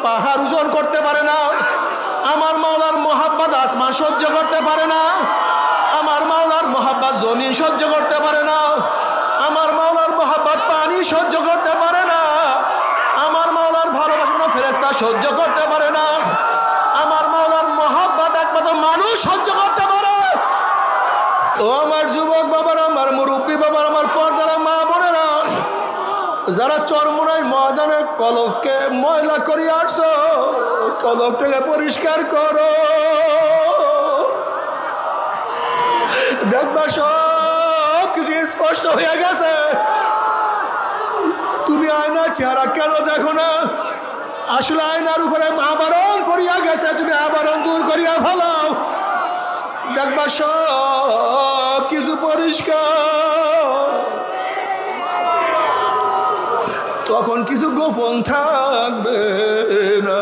পাহাড় ওজন করতে পারে না। আমার মাওলার মোহাব্বত আসমান সহ্য করতে পারে না। আমার মাওলার মোহাব্বত জমিন সহ্য করতে পারে না। আমার মাওলার মোহাব্বত পানি সহ্য করতে পারে না। আমার মাওলার ভালোবাসা কোনো ফেরেশতা সহ্য করতে পারে না। আমার মাওলার মোহাব্বত একমাত্র মানুষ সহ্য করতে পারে। ও আমার যুবক বাবারা, আমার মুরব্বী বাবার, আমার পর্দারা মা বোনেরা, যারা চরমোনাই ময়দানে কলবকে ময়লা করে আসছো, কলবটাকে পরিষ্কার করো। দেখবা সব কিছু স্পষ্ট হয়ে গেছে। তুমি আয়নার চেহারা কেন দেখো না? আসলে আয়নার উপরে আবরণ পড়িয়া গেছে, তুমি আবরণ দূর করিয়া ফেলাও। দেখবা সব কিছু পরিষ্কার। তখন কিছু গোপন থাকবে না।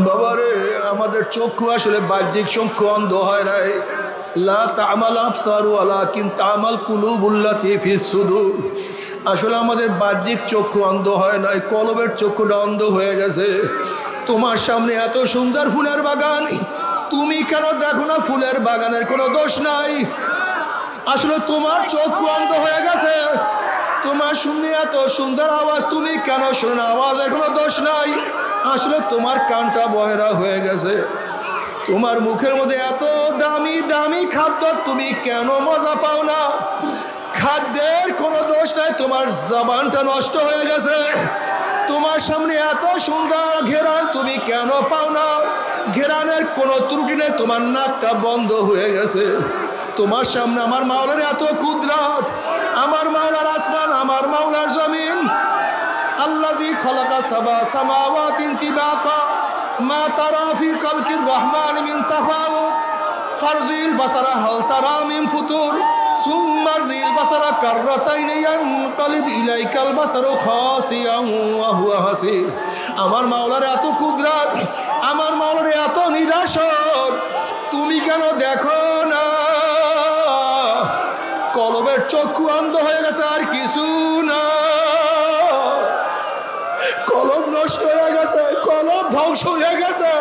বাবারে, আমাদের চক্ষু আসলে বাহ্যিক চক্ষু অন্ধ হয় নাই। লা তা'মাল আবসার ওয়ালাকিন তা'মাল কুলুবুল্লাতী ফিস সুদূর। আসলে আমাদের বাহ্যিক চক্ষু অন্ধ হয় নাই, কলবের চক্ষুটা অন্ধ হয়ে গেছে। তোমার সামনে এত সুন্দর ফুলের বাগান, তুমি কেন দেখো না ফুলের বাগানের কোনো দোষ নাই? আসলে তোমার চক্ষু অন্ধ হয়ে গেছে। তোমার শুনে এত সুন্দর আওয়াজ, তুমি কেন শোনো না আওয়াজের কোনো দোষ নাই? আসলে তোমার কানটা বহেরা হয়ে গেছে। তোমার মুখের মধ্যে এত দামি দামি খাদ্য, তুমি কেন মজা পাও না? খাদ্যের কোনো দোষ নাই, তোমার জবানটা নষ্ট হয়ে গেছে। তোমার সামনে এত সুন্দর ঘেরান, তুমি কেন পাও না? ঘেরানের কোনো ত্রুটি নেই, তোমার নাকটা বন্ধ হয়ে গেছে। তোমার সামনে আমার মাওলার এত কুদরত, আমার মাওলার আসমান, আমার মাওলার জমিন। আল্লাযী খালাকা সাবা সামাওয়াতিন তিবাকা মা তারা ফি খালকির রহমান মিন তাফাউত ফারজিল বাসারা হাল তারা মিন ফুতুর সুম্মারজিল বাসারা কাররাতাইনি ইয়ানকালিব ইলাইকাল বাসারু খাসিয়ান ওয়া হুয়া হাসির। আমার মাওলার এত কুদরত, আমার মাওলার এত নিরাসন, তুমি কেন দেখো না? কলবের চক্ষু অন্ধ হয়ে গেছে, আর কিছু না। কলব নষ্ট হয়ে গেছে, কলব ধ্বংস হয়ে গেছে।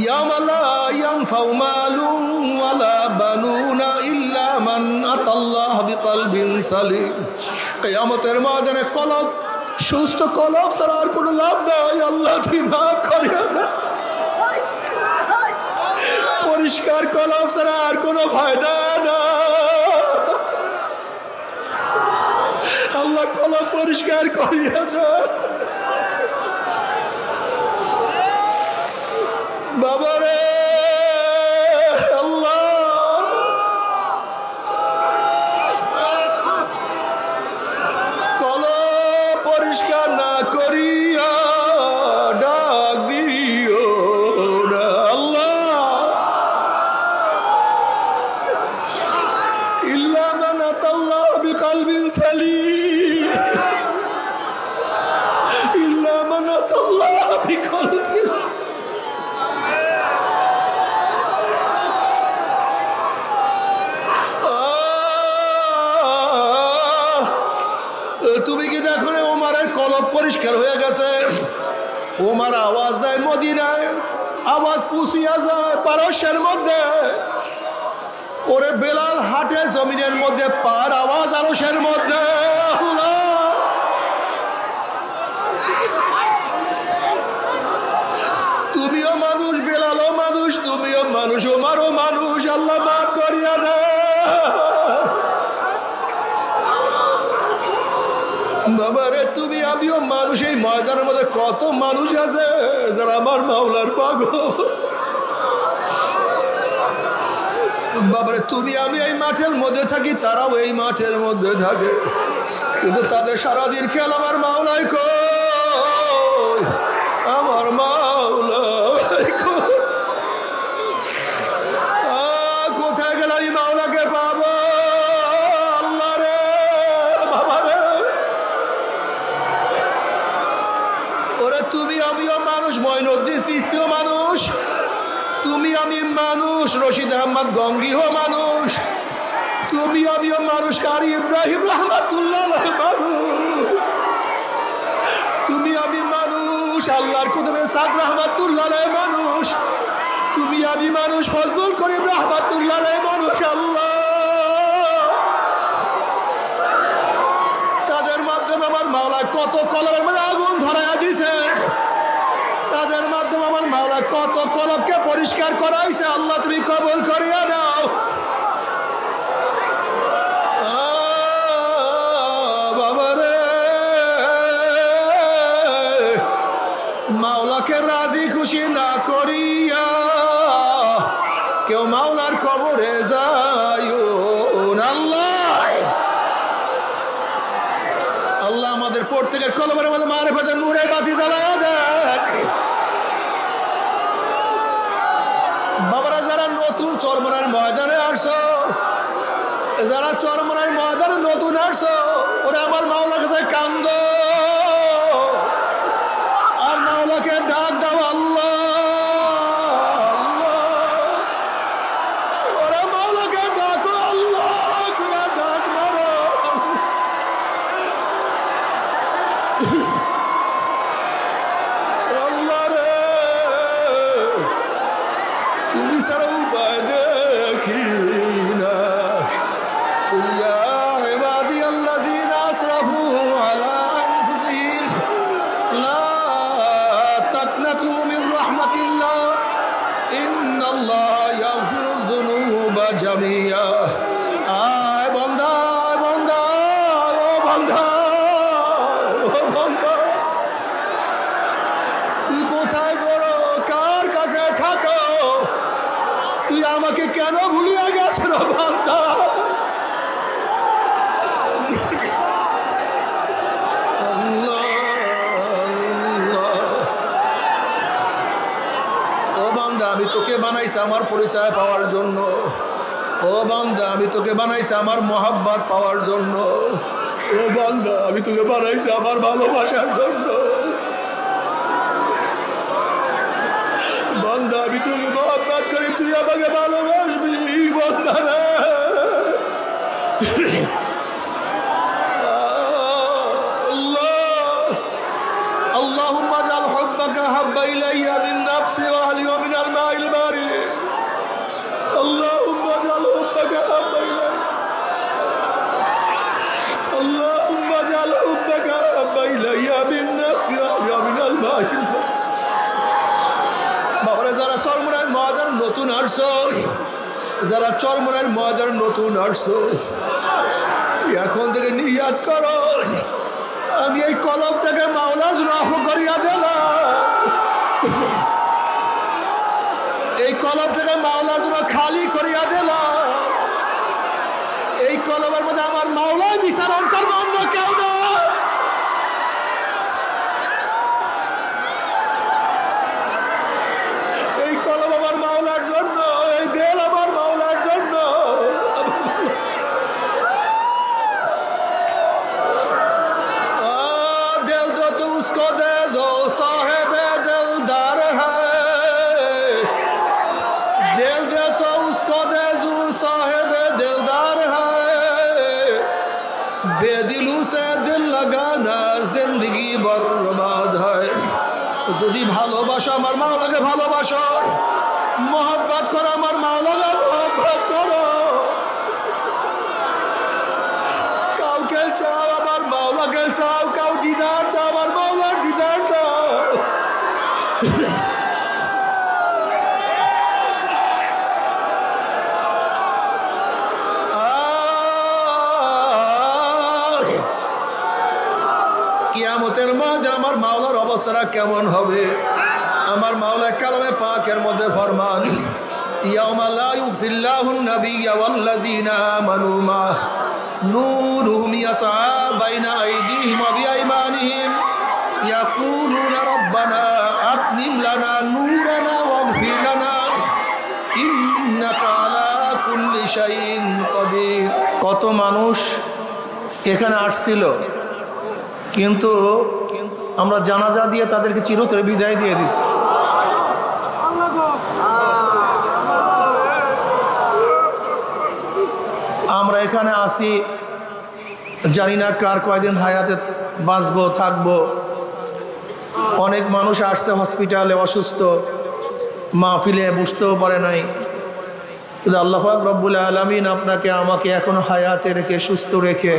ইয়াওমা লা ইয়ানফাউ মালুন ওয়ালা বানুনা ইল্লা মান আতাল্লাহ বিকলবিন সালিম। কিয়ামতের ময়দানে কলব, সুস্থ কলব ছাড়া আর কোনো লাভ নাই। আল্লাহ তুমি মাফ করিয়া দাও। পরিষ্কার কলব ছাড়া আর কোনো ফায়দা না। আল্লাহ কলব পরিষ্কার করিয়া দাও। বাবারে আল্লাহ, কলব পরিষ্কার না করিয়া ডাক দিও না আল্লাহ। ইল্লা মান আতাল্লাহ বিকলবিন সালিম, ইল্লা মান আতাল্লাহ বিকলবিন সালিম। তুমি কি দেখো না ওমরের কলব পরিষ্কার হয়ে গেছে? ওমর আওয়াজ দেয় মদিনায়, আওয়াজ পুষিয়া যায় পারস্যের মধ্যে। ওরে বেলাল হাটে জমিনের মধ্যে, পার আওয়াজ আরশের মধ্যে। তুমিও মানুষ, বেলালও মানুষ, তুমিও মানুষ, ওমরও মানুষ। আল্লাহ মাফ করিয়া দেয়। বাবারে, তুমি আমিও মানুষ। এই ময়দানের মধ্যে কত মানুষ আছে যারা আমার মাওলার পাগল। বাবারে, তুমি আমি এই মাঠের মধ্যে থাকি, তারাও এই মাঠের মধ্যে থাকে, কিন্তু তাদের সারাদিন খেয়াল আমার মাওলাই কই, আমার মাওলাই কই। কোথায় গেল আমি মাওলাকে পাবো? আল্লাহ রে বাবারে, ওরে তুমি আমিও মানুষ, মঈনুদ্দিন চিশতিও মানুষ, তুমি আমি মানুষ, রশিদ আহমদ গঙ্গিও মানুষ, তুমি আমিও মানুষ, কারি ইব্রাহিম রহমাতুল্লাহ মানুষ, তুমি আমি মানুষ, আল্লাহর কুতুবে সাদ রহমাতুল্লাহ মানুষ, তুমি আমি মানুষ, ফজলুল করিম রহমাতুল্লাহ মানুষ। আল্লাহ তাদের মাধ্যমে আমার মাওলা কত কলমের মধ্যে আগুন ধরাইয়া দিছে, তাদের মাধ্যমে আমার মাওলা কত কলবকে পরিষ্কার করাইছে। আল্লাহ তুমি কবুল করিয়া নাও। বাবারে মাওলাকে রাজি খুশি না করিয়া কেউ মাওলার কবরে যায় না। আল্লাহ আমাদের প্রত্যেকের কলমের মধ্যে মারিফাতের নূরের বাতি জ্বালায়া দেন। বাবারা যারা নতুন চরমনার ময়দানে আসছো, যারা চরমনার ময়দানে নতুন আসছো, ওরা আমার মাওলার কাছে কান্দো আর মাওলাকে ডাক দাও। আল্লাহ ওরা মাওলাকে ডাকো, আল্লাহ ডাক মারো। আল্লাহ রে তুমি ছাড়া উপায় দেখি না। ইয়া ইবাদিয়াল্লাযীনা আসরাফু আলা আনফুসিহিম লা তাকনাতু মির রাহমাতিল্লাহ ইন্নাল্লাহা ইয়াগফিরুয যুনুবা জামিয়া। আয় বান্দা, বান্দা, ও বান্দা, ও বান্দা, তুই কোথায় বড়, কার কাছে থাকো, তুই আমাকে কেন ভুলিয়া গেছ বান্দা? ও বান্দা আমি তোকে বানাইছি আমার পরিচয় পাওয়ার জন্য। ও বান্দা আমি তোকে বানাইছি আমার মোহাব্বত পাওয়ার জন্য। ও বান্দা আমি তোকে বানাইছি আমার ভালোবাসার জন্য। বান্দা আমি তোকে মোহাব্বত করি, তুই আমাকে ভালোবাসবি। বান্দা রে اللهم اجعل حبك احب الي من نفسي واهلي ومن الماء البارد. اللهم اجعل حبك احب الي، اللهم اجعل حبك احب الي من نفسي واهلي ومن الماء البارد. বাবারে যারা চরমনার ময়দান নতুন আসছো, যারা চরমনার ময়দান নতুন আসছো, এখন থেকে নিয়াত করো আমি এই কলমটাকে মাওলার রাফ করিয়া দিলাম, এই কলমটাকে মাওলার জন্য খালি করিয়া দিলাম। এই কলমের মধ্যে আমার মাওলাই বিচারণ করবো, অন্য কেউ না। এই কলম আমার মাওলার জন্য, এই দেল আমার মাওলার জন্য। उसको दे जो साहेब दिलदार है, दिल दे तो उसको दे जो साहेब दिलदार है, बेदिलों से दिल लगाना जिंदगी बर्बाद है। যদি ভালোবাসো আমার মাওলাকে ভালোবাসো, মোহাব্বত করো আমার মাওলাকে মোহাব্বত করো। কাউকে চাও আমার মাওলাকে চাও, কাউ দিদার চাও আমার মাওলার দিদার চাও। কিয়ামতের মাঝে আমার মাওলার অবস্থাটা কেমন হবে? আমার মাওলা কালামে পাকের মধ্যে ফরমান, ইয়াউমা লা ইউযিল্লাহুন নাবিয়্যা ওয়াল্লাযীনা আমানু মা নূরুহুম ইয়াসআ বাইনা আইদিহিম ওয়া বিআইমানিহিম ইয়াকুলুনা রাব্বানা আতমিম লানা নূরানা ওয়াগফির লানা ইন্নাকা আলা কুল্লি শাইইন কাদির। কত মানুষ এখানে আসছিল, কিন্তু আমরা জানাজা দিয়ে তাদেরকে চিরতরে বিদায় দিয়ে দিছি। আমরা এখানে আসি, জানি না কার কয়দিন হায়াতে বাঁচবো থাকবো। অনেক মানুষ আসছে হসপিটালে অসুস্থ, মাহফিলে বুঝতেও পারে নাই। আল্লাহ পাক রব্বুল আলামিন আপনাকে আমাকে এখন হায়াতে রেখে সুস্থ রেখে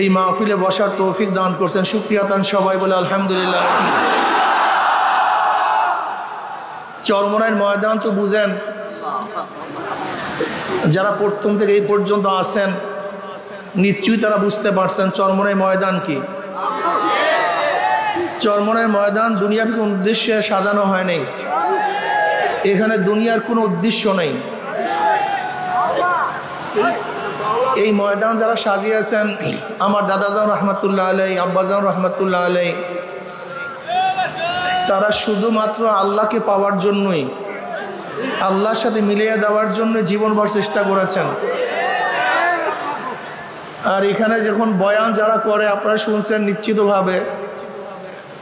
এই মাহফিলে বসার তৌফিক দান করছেন। শুকরিয়া দান সবাই বলে আলহামদুলিল্লাহ। চরমনাইয়ের ময়দান তো বুঝেন, যারা প্রথম থেকে এই পর্যন্ত আসেন নিশ্চয়ই তারা বুঝতে পারছেন চরমনাই ময়দান কি। চরমনাই ময়দান দুনিয়ার কোনো উদ্দেশ্যে সাজানো হয় নাই। এখানে দুনিয়ার কোনো উদ্দেশ্য নেই। এই ময়দান যারা সাজিয়েছেন আমার দাদাজান রহমতুল্লাহ আলাই, আব্বাজান রহমতুল্লাহ আলাই, তারা শুধুমাত্র আল্লাহকে পাওয়ার জন্যই, আল্লাহর সাথে মিলিয়ে দেওয়ার জন্য জীবনভর চেষ্টা করেছেন। আর এখানে যখন বয়ান যারা করে আপনারা শুনছেন নিশ্চিতভাবে,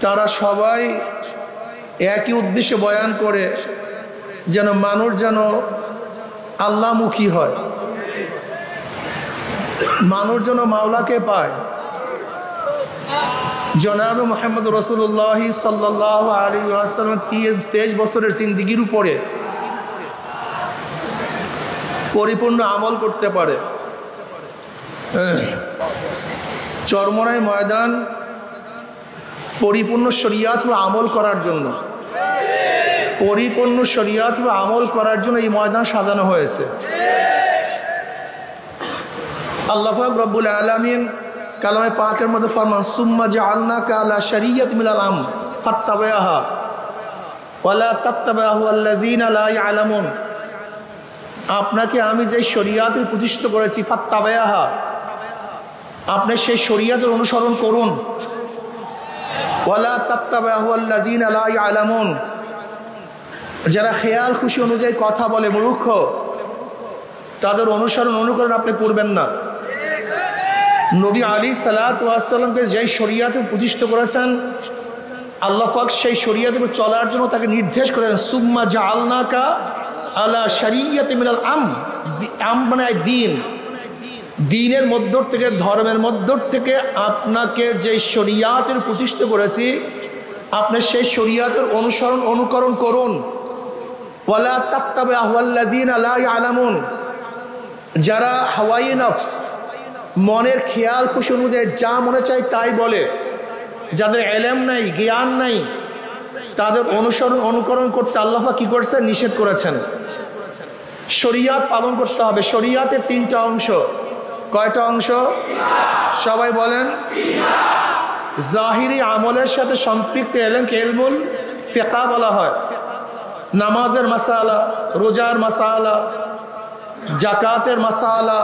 তারা সবাই একই উদ্দেশ্যে বয়ান করে, যেন মানুষ যেন আল্লাহমুখী হয়, মানুষ যেন মাওলাকে পায়। জনাবে মুহাম্মদ রাসূলুল্লাহ সাল্লাল্লাহু আলাইহি ওয়াসাল্লাম 23 বছরের জিন্দেগির উপরে পরিপূর্ণ আমল করতে পারে। চরমনাই ময়দান পরিপূর্ণ শরিয়াত ও আমল করার জন্য, পরিপূর্ণ শরিয়াত ও আমল করার জন্য এই ময়দান সাজানো হয়েছে। আল্লাহ পাক রব্বুল আলামিন কালামে পাকের মধ্যে ফরমান, সুম্মা জাআলনাকা আলা শরিয়াত মিনাল আমর ফাত্তাবি'হা ওয়ালা তাত্তাবি'হু আল্লাযীনা লা ইয়ালামুন। আপনাকে আমি যে শরিয়াতের প্রতিষ্ঠা করেছি, ফাত্তাবি'হা, আপনি সেই শরিয়াতের অনুসরণ করুন। ওয়ালা তাত্তাবি'হু আল্লাযীনা লা ইয়ালামুন, যারা খেয়াল খুশি অনুযায়ী কথা বলে মূর্খ, তাদের অনুসরণ অনুকরণ আপনি করবেন না। নবী আলাইহিস সালাতু ওয়াস সালামকে যে শরিয়াতে প্রতিষ্ঠা করেছেন, আল্লাহ পাক সেই শরিয়াতে চলার জন্য তাকে নির্দেশ করেন, সুম্মা জাআলনাকা আলা শরিয়াতি মিনাল আম মানে দিন, দিনের মধ্য থেকে, ধর্মের মধ্য থেকে আপনাকে যে শরিয়াতের প্রতিষ্ঠা করেছি, আপনি সেই শরিয়াতের অনুসরণ অনুকরণ করুন। ওয়ালা তাত্তাবি'হু আল্লাযীনা লা ইয়ালামুন, যারা হাওয়াই নফস, মনের খেয়াল খুশি অনুযায়ী যা মনে চায় তাই বলে, যাদের ইলম নাই, জ্ঞান নাই, তাদের অনুসরণ অনুকরণ করতে আল্লাহ পাক কি করেছেন? নিষেধ করেছেন। শরিয়াত পালন করতে হবে। শরিয়াতের 3টা অংশ। কয়টা অংশ? সবাই বলেন। জাহিরি আমলের সাথে সম্পৃক্ত ইলমকে ইলমুল ফিকহ বলা হয়। নামাজের মাসালা, রোজার মাসালা, জাকাতের মাসালা,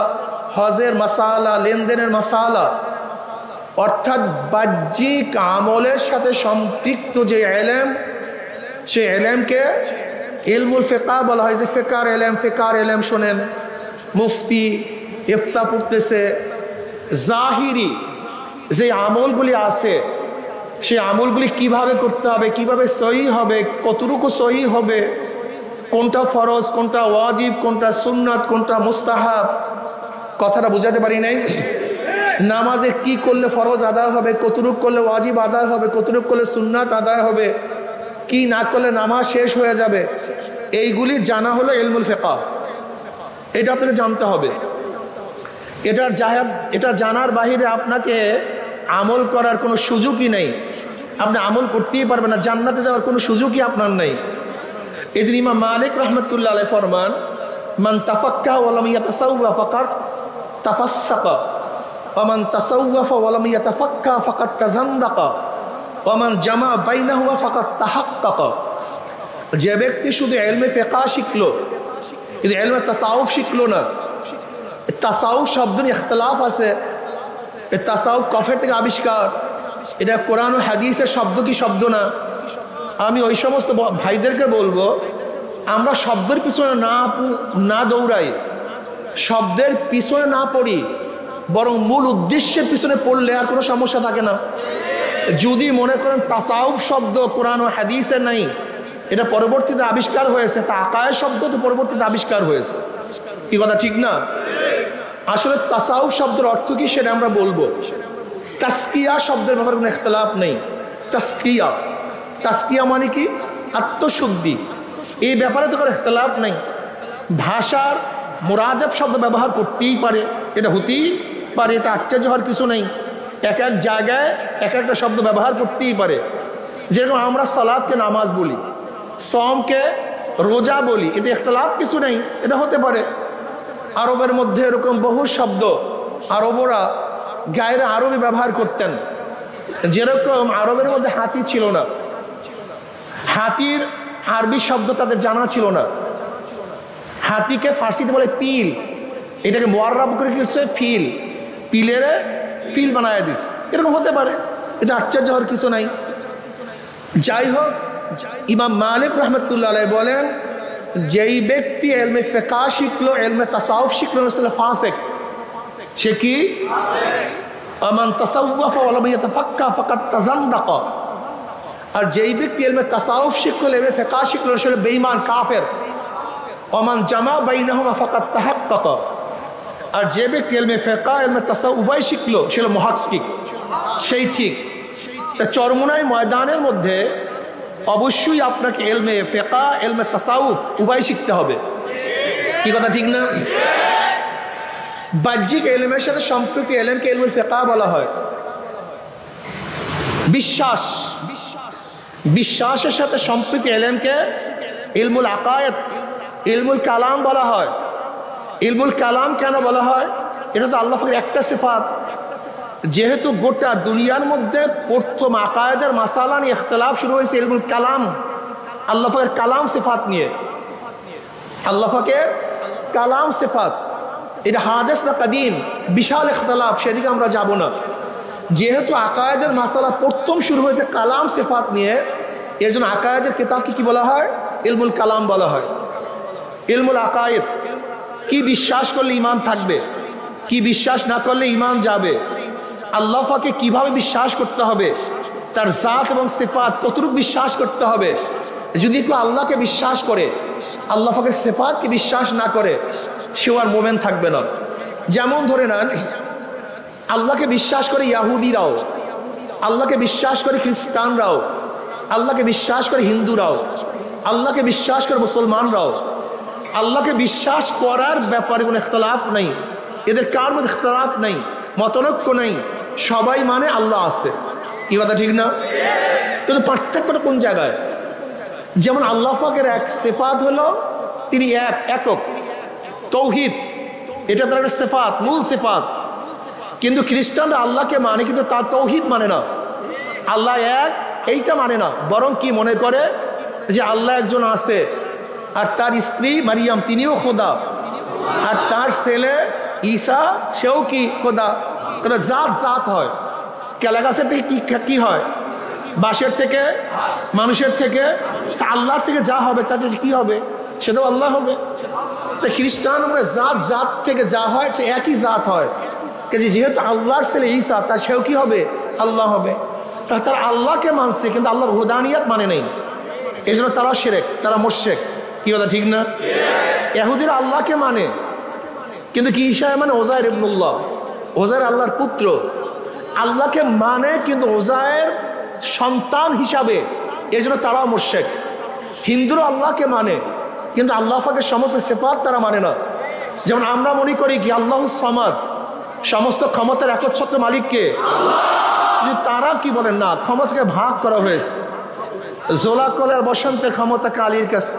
হজের মাসালা, লেনদেনের মাসালা, অর্থাৎ বাহ্যিক আমলের সাথে সম্পৃক্ত যে ইলম, সেই ইলমকে ইলমুল ফিকহ বলা হয়। যে ফিকহার ইলম শোনেন, মুফতি ইফতা পড়তেছে, জাহিরি যে আমলগুলি আছে, সেই আমলগুলি কিভাবে করতে হবে, কিভাবে সহি হবে, কতটুকু সহি হবে, কোনটা ফরজ, কোনটা ওয়াজিব, কোনটা সুন্নাত, কোনটা মুস্তাহাব, কথাটা বুঝাতে পারি নাই। নামাজে কি করলে ফরজ আদায় হবে, কতটুকু করলে ওয়াজিব আদায় হবে, কতটুকু করলে সুন্নাত আদায় হবে, কি না করলে নামাজ শেষ হয়ে যাবে, এইগুলি জানা হলো ইলমুল ফিকহ। এটা আপনাকে জানতে হবে। এটা জানার বাহিরে আপনাকে আমল করার কোনো সুযোগই নেই। আপনি আমল করতেই পারবেন না, জান্নাতে যাওয়ার কোনো সুযোগই আপনার নেই। এই যে ইমাম মালিক রহমতুল্লাহ আলাইহি ফরমান, মান তাফাক্কাহা ওয়া লাম ইয়াতাসাওওয়া ফাকাদ তাফাসসাকা ওয়া মান তাসাওওয়াফা ওয়া লাম ইয়াতাফাক্কাহা ফাকাদ তাযান্দাকা ওয়া মান জামা বাইনাহুমা ফাকাদ তাহাক্কাকা। যে ব্যক্তি শুধু ইলমে ফিকহ শিখলো কিন্তু ইলমে তাসাউফ শিখলো না, তাসাউফ শব্দ নিয়ে ইখতিলাফ আছে। এই তাসাউফ কফের থেকে আবিষ্কার, এটা কোরআন ও হাদিসের শব্দ কি শব্দ না? আমি ওই সমস্ত ভাইদেরকে বলবো, আমরা শব্দের পিছনে না দৌড়াই, শব্দের পিছনে না পড়ি, বরং মূল উদ্দেশ্যের পিছনে পড়লে আর কোনো সমস্যা থাকে না। যদি মনে করেন তাসাউফ শব্দ কোরআন ও হাদিসে নাই, এটা পরবর্তীতে আবিষ্কার হয়েছে, তা আকায়ের শব্দ তো পরবর্তীতে আবিষ্কার হয়েছে, কি কথা ঠিক না? আসলে তাসাউফ শব্দের অর্থ কি সেটা আমরা বলবো। তাসকিয়া শব্দের ব্যাপারে কোনো ইখতিলাফ নেই। তাসকিয়া, তাসকিয়া মানে কি? আত্মশুদ্ধি। এই ব্যাপারে তো কোনো ইখতিলাফ নেই। ভাষার মুরাদেব শব্দ ব্যবহার করতেই পারে, এটা হতেই পারে, এটা আশ্চর্য হওয়ার কিছু নেই। এক এক জায়গায় এক একটা শব্দ ব্যবহার করতেই পারে। যেরকম আমরা সালাতকে নামাজ বলি, সমকে রোজা বলি, এতে ইখতিলাফ কিছু নেই, এটা হতে পারে। আরবের মধ্যে এরকম বহু শব্দ আরবরা গায়রে আরবি ব্যবহার করতেন। যেরকম আরবের মধ্যে হাতি ছিল না, হাতির আরবি শব্দ তাদের জানা ছিল না। হাতিকে ফার্সিতে বলে পিল, এটাকে মোয়াররাব করে কিছু ফিল, পিলের ফিল বানায় দিস, এরকম হতে পারে, এটা আশ্চর্য হওয়ার কিছু নাই। যাই হোক, ইমাম মালিক রহমতুল্লাহ আলাইহি বলেন, যেই ব্যক্তি ইলমে ফিকহ শিখলো, ইলমে তাসাউফ শিখলো, আসলে ফাসিক। সে কি? আমান তাসাওয়াফা ওয়া লাম ইয়াতাফাক্কা ফাকাদ তাযান্দাকা। আর যেই ব্যক্তি ইলমে তাসাউফ শিখলো, ইলমে ফিকহ শিখলো, আসলে বেঈমান, কাফের। আমান জামা বাইনাহুমা ফাকাদ তাহাক্কাকা। আর যে ব্যক্তি ইলমে ফিকহ, ইলমে তাসাউফ উভয় শিখলো, সে হলো মুহাক্কিক, সেই ঠিক। তা চরমোনাই ময়দানের মধ্যে অবশ্যই আপনাকে ইলমে ফিকহ, ইলমে তাসাউফ উভয় শিখতে হবে। কি কথা ঠিক না? বাহ্যিক ইলমের সাথে সম্পৃক্ত ইলমকে ইলমুল ফিকহ বলা হয়। বিশ্বাস, বিশ্বাসের সাথে সম্পৃক্ত ইলমকে ইলমুল আকায়েদ, ইলমুল কালাম বলা হয়। ইলমুল কালাম কেন বলা হয়? এটা তো আল্লাহ পাকের একটা সিফাত। যেহেতু গোটা দুনিয়ার মধ্যে প্রথম আকায়েদের মাসালা নিয়ে ইখতিলাফ শুরু হয়েছে ইলমুল কালাম, আল্লাহ পাকের কালাম সিফাত নিয়ে। আল্লাহ পাকের কালাম সিফাত, এটা হাদিস না কাদিম, বিশাল ইখতিলাফ, সেদিকে আমরা যাব না। যেহেতু আকায়েদের মাসালা প্রথম শুরু হয়েছে কালাম সিফাত নিয়ে, এর জন্য আকায়েদের কিতাবকে কি বলা হয়? ইলমুল কালাম বলা হয়। ইলমুল আকায়েদ, কি বিশ্বাস করলে ঈমান থাকবে, কি বিশ্বাস না করলে ঈমান যাবে, আল্লাহ পাকে কিভাবে বিশ্বাস করতে হবে, তার জাত এবং সিফাত কতটুকু বিশ্বাস করতে হবে। যদি কেউ আল্লাহকে বিশ্বাস করে, আল্লাহ পাকের সিফাতকে বিশ্বাস না করে, সে আর মোমেন থাকবে না। যেমন ধরে নেন, আল্লাহকে বিশ্বাস করে ইয়াহুদিরাও, আল্লাহকে বিশ্বাস করে খ্রিস্টানরাও, আল্লাহকে বিশ্বাস করে হিন্দুরাও, আল্লাহকে বিশ্বাস করে মুসলমানরাও। আল্লাহকে বিশ্বাস করার ব্যাপারে কোনো ইখতিলাফ নেই, এদের কার মধ্যে ইখতিলাফ নেই, মতনৈক্য নেই, সবাই মানে আল্লাহ আছে। কি কথা ঠিক না? কিন্তু পার্থক্যটা কোন জায়গায়? যেমন আল্লাহ পাকের এক সিফাত হলো তিনি এক, একক, তৌহিদ, এটা তার একটা সিফাত, মূল সিফাত। কিন্তু খ্রিস্টানরা আল্লাহকে মানে, কিন্তু তার তৌহিদ মানে না, আল্লাহ এক এইটা মানে না, বরং কি মনে করে যে আল্লাহ একজন আছে, আর তার স্ত্রী মারিয়াম তিনিও খোদা, আর তার ছেলে ঈসা সেও কি খোদা। জাত জাত হয়, কেলা গাছের থেকে কি হয়? বাঁশের থেকে, মানুষের থেকে, আল্লাহর থেকে যা হবে তাতে কি হবে? সেটাও আল্লাহ হবে। তো খ্রিস্টান জাত জাত থেকে যা হয় সে একই জাত হয়, যেহেতু আল্লাহর ছেলে ঈসা, তার সেও কি হবে? আল্লাহ হবে। তা তারা আল্লাহকে মানছে, কিন্তু আল্লাহর হুদানিয়াত মানে নেই, এই জন্য তারা শিরক, তারা মুশরিক। কি কথা ঠিক না? ইহুদিরা আল্লাহকে মানে, কিন্তু কি ঈসা মানে ওজায়ের ইবনুল্লাহ, ওজায়ের আল্লাহর পুত্র। আল্লাহকে মানে কিন্তু ওজায়ের সন্তান হিসাবে, এই জন্য তারাও মুশরিক। হিন্দুরা আল্লাহকে মানে, কিন্তু আল্লাহ পাকের সমস্ত সিফাত তারা মানে না। যেমন আমরা মনে করি কি আল্লাহুস সামাদ, সমস্ত ক্ষমতার একচ্ছত্র মালিককে, তারা কি বলেন না, ক্ষমতাকে ভাগ করা হয়েছে। জোলা কলার বসন্তের ক্ষমতা কালীর কাছে,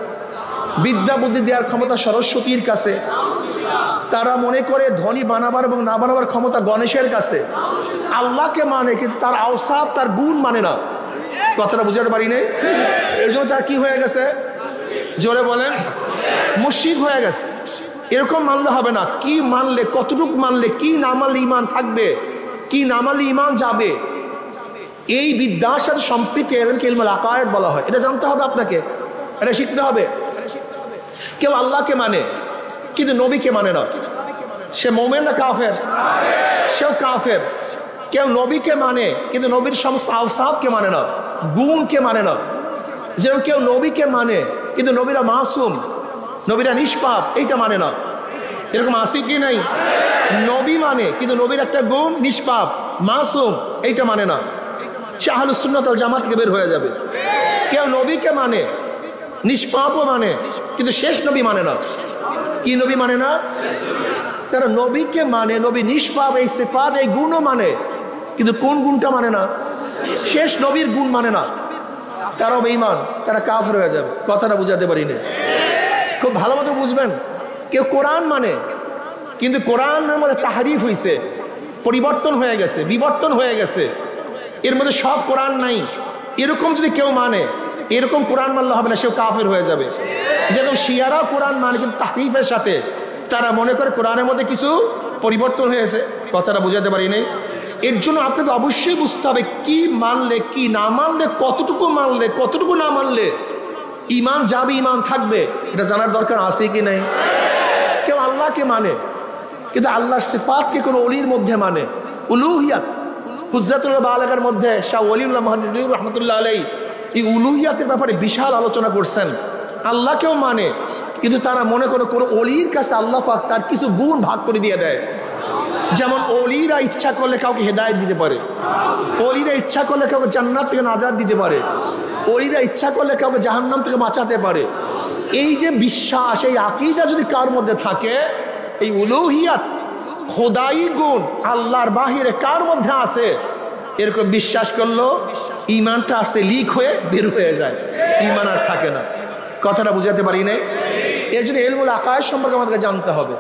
বিদ্যা বুদ্ধি দেওয়ার ক্ষমতা সরস্বতীর কাছে। তারা মনে করে ধনী বানাবার এবং না বানাবার ক্ষমতা গণেশের কাছে। আল্লাহকে মানে, কিন্তু তার আওসাফ, তার গুণ মানে না। কথাটা বুঝাতে পারি নাই? এর জন্য তার কি হয়ে গেছে? জোরে বলেন, মুশরিক হয়ে গেছে। এরকম মানলে হবে না। কি মানলে, কতটুকু মানলে, কি না মানলে ইমান থাকবে, কি না মানলে ইমান যাবে, এই বিদ্যার সাথে সম্পৃক্ত ইলমকে ইলমুল আকায়েদ বলা হয়। এটা জানতে হবে আপনাকে, এটা শিখতে হবে। কেউ আল্লাহকে মানে কিন্তু নবীকে মানে না, সে মুমিন না কাফের? সেও কাফের। কেউ নবীকে মানে কিন্তু নবীর সমস্ত আওসাফকে মানে না, গুণকে মানে না। যেমন কেউ নবীকে মানে কিন্তু নবীরা মাসুম, নবীরা নিষ্পাপ, এইটা মানে না। এরকম আছে কি নাই? নবী মানে, কিন্তু নবীর একটা গুণ নিষ্পাপ মাসুম, এইটা মানে না, সে আহলুস সুন্নাত ওয়াল জামাত থেকে বের হয়ে যাবে। কেউ নবীকে মানে, নিষ্পাপও মানে, কিন্তু শেষ নবী মানে না। কি নবী মানে না? তারা নবীকে মানে, নবী নিষ্পাপ, এই সিফাত, এই গুণও মানে, কিন্তু কোন গুণটা মানে না? শেষ নবীর গুণ মানে না। তারাও বেঈমান, তারা কাফের হয়ে যাবে। কথাটা বুঝাতে পারি না, খুব ভালো মতো বুঝবেন। কেউ কোরআন মানে, কিন্তু কোরআনের মধ্যে তাহরিফ হয়েছে, পরিবর্তন হয়ে গেছে, বিবর্তন হয়ে গেছে, এর মধ্যে সব কোরআন নাই, এরকম যদি কেউ মানে, এরকম কোরআন মানলে হবে না, সেও কাফের হয়ে যাবে। যেরকম শিয়ারাও কোরআন মানে, কিন্তু তাহরিফের সাথে, তারা মনে করে কোরআনের মধ্যে কিছু পরিবর্তন হয়েছে। কথাটা বুঝাতে পারি নাই। এর জন্য আপনাকে অবশ্যই বুঝতে হবে কি মানলে, কি না মানলে, কতটুকু মানলে, কতটুকু না মানলে ইমান যাবে, ইমান থাকবে, এটা জানার দরকার আছে কি নাই? কেউ আল্লাহকে মানে, কিন্তু আল্লাহর সিফাতকে কোনো ওলির মধ্যে মানে, উলুহিয়াত, হুজ্জাতুল্লাহ বালাগার মধ্যে শাহ ওলিউল্লাহ মুহাদ্দিস রাহমাতুল্লাহ আলাইহি এই উলুহিয়াতের ব্যাপারে বিশাল আলোচনা করছেন। আল্লাহকেও মানে, কিন্তু তারা মনে করে কোনো ওলির কাছে আল্লাহ পাক তার কিছু গুণ ভাগ করে দিয়ে দেয়। যেমন ওলিরা ইচ্ছা করলে কাউকে হেদায়েত দিতে পারে, ওলিরা ইচ্ছা করলে কাউকে জান্নাত থেকে নাজাত দিতে পারে, ওলিরা ইচ্ছা করলে কাউকে জাহান্নাম থেকে বাঁচাতে পারে। এই যে বিশ্বাস, এই আকীদা যদি কার মধ্যে থাকে, এই উলুহিয়াত, খোদাই গুণ আল্লাহর বাহিরে কার মধ্যে আছে, এরকম বিশ্বাস করলো ইমানটা আস্তে লিক হয়ে বের হয়ে যায়, ইমান আর থাকে না। কথাটা বুঝাতে পারি নাই। এর জন্য ইলমুল আকায়েদ সম্পর্কে আমাদেরকে জানতে হবে।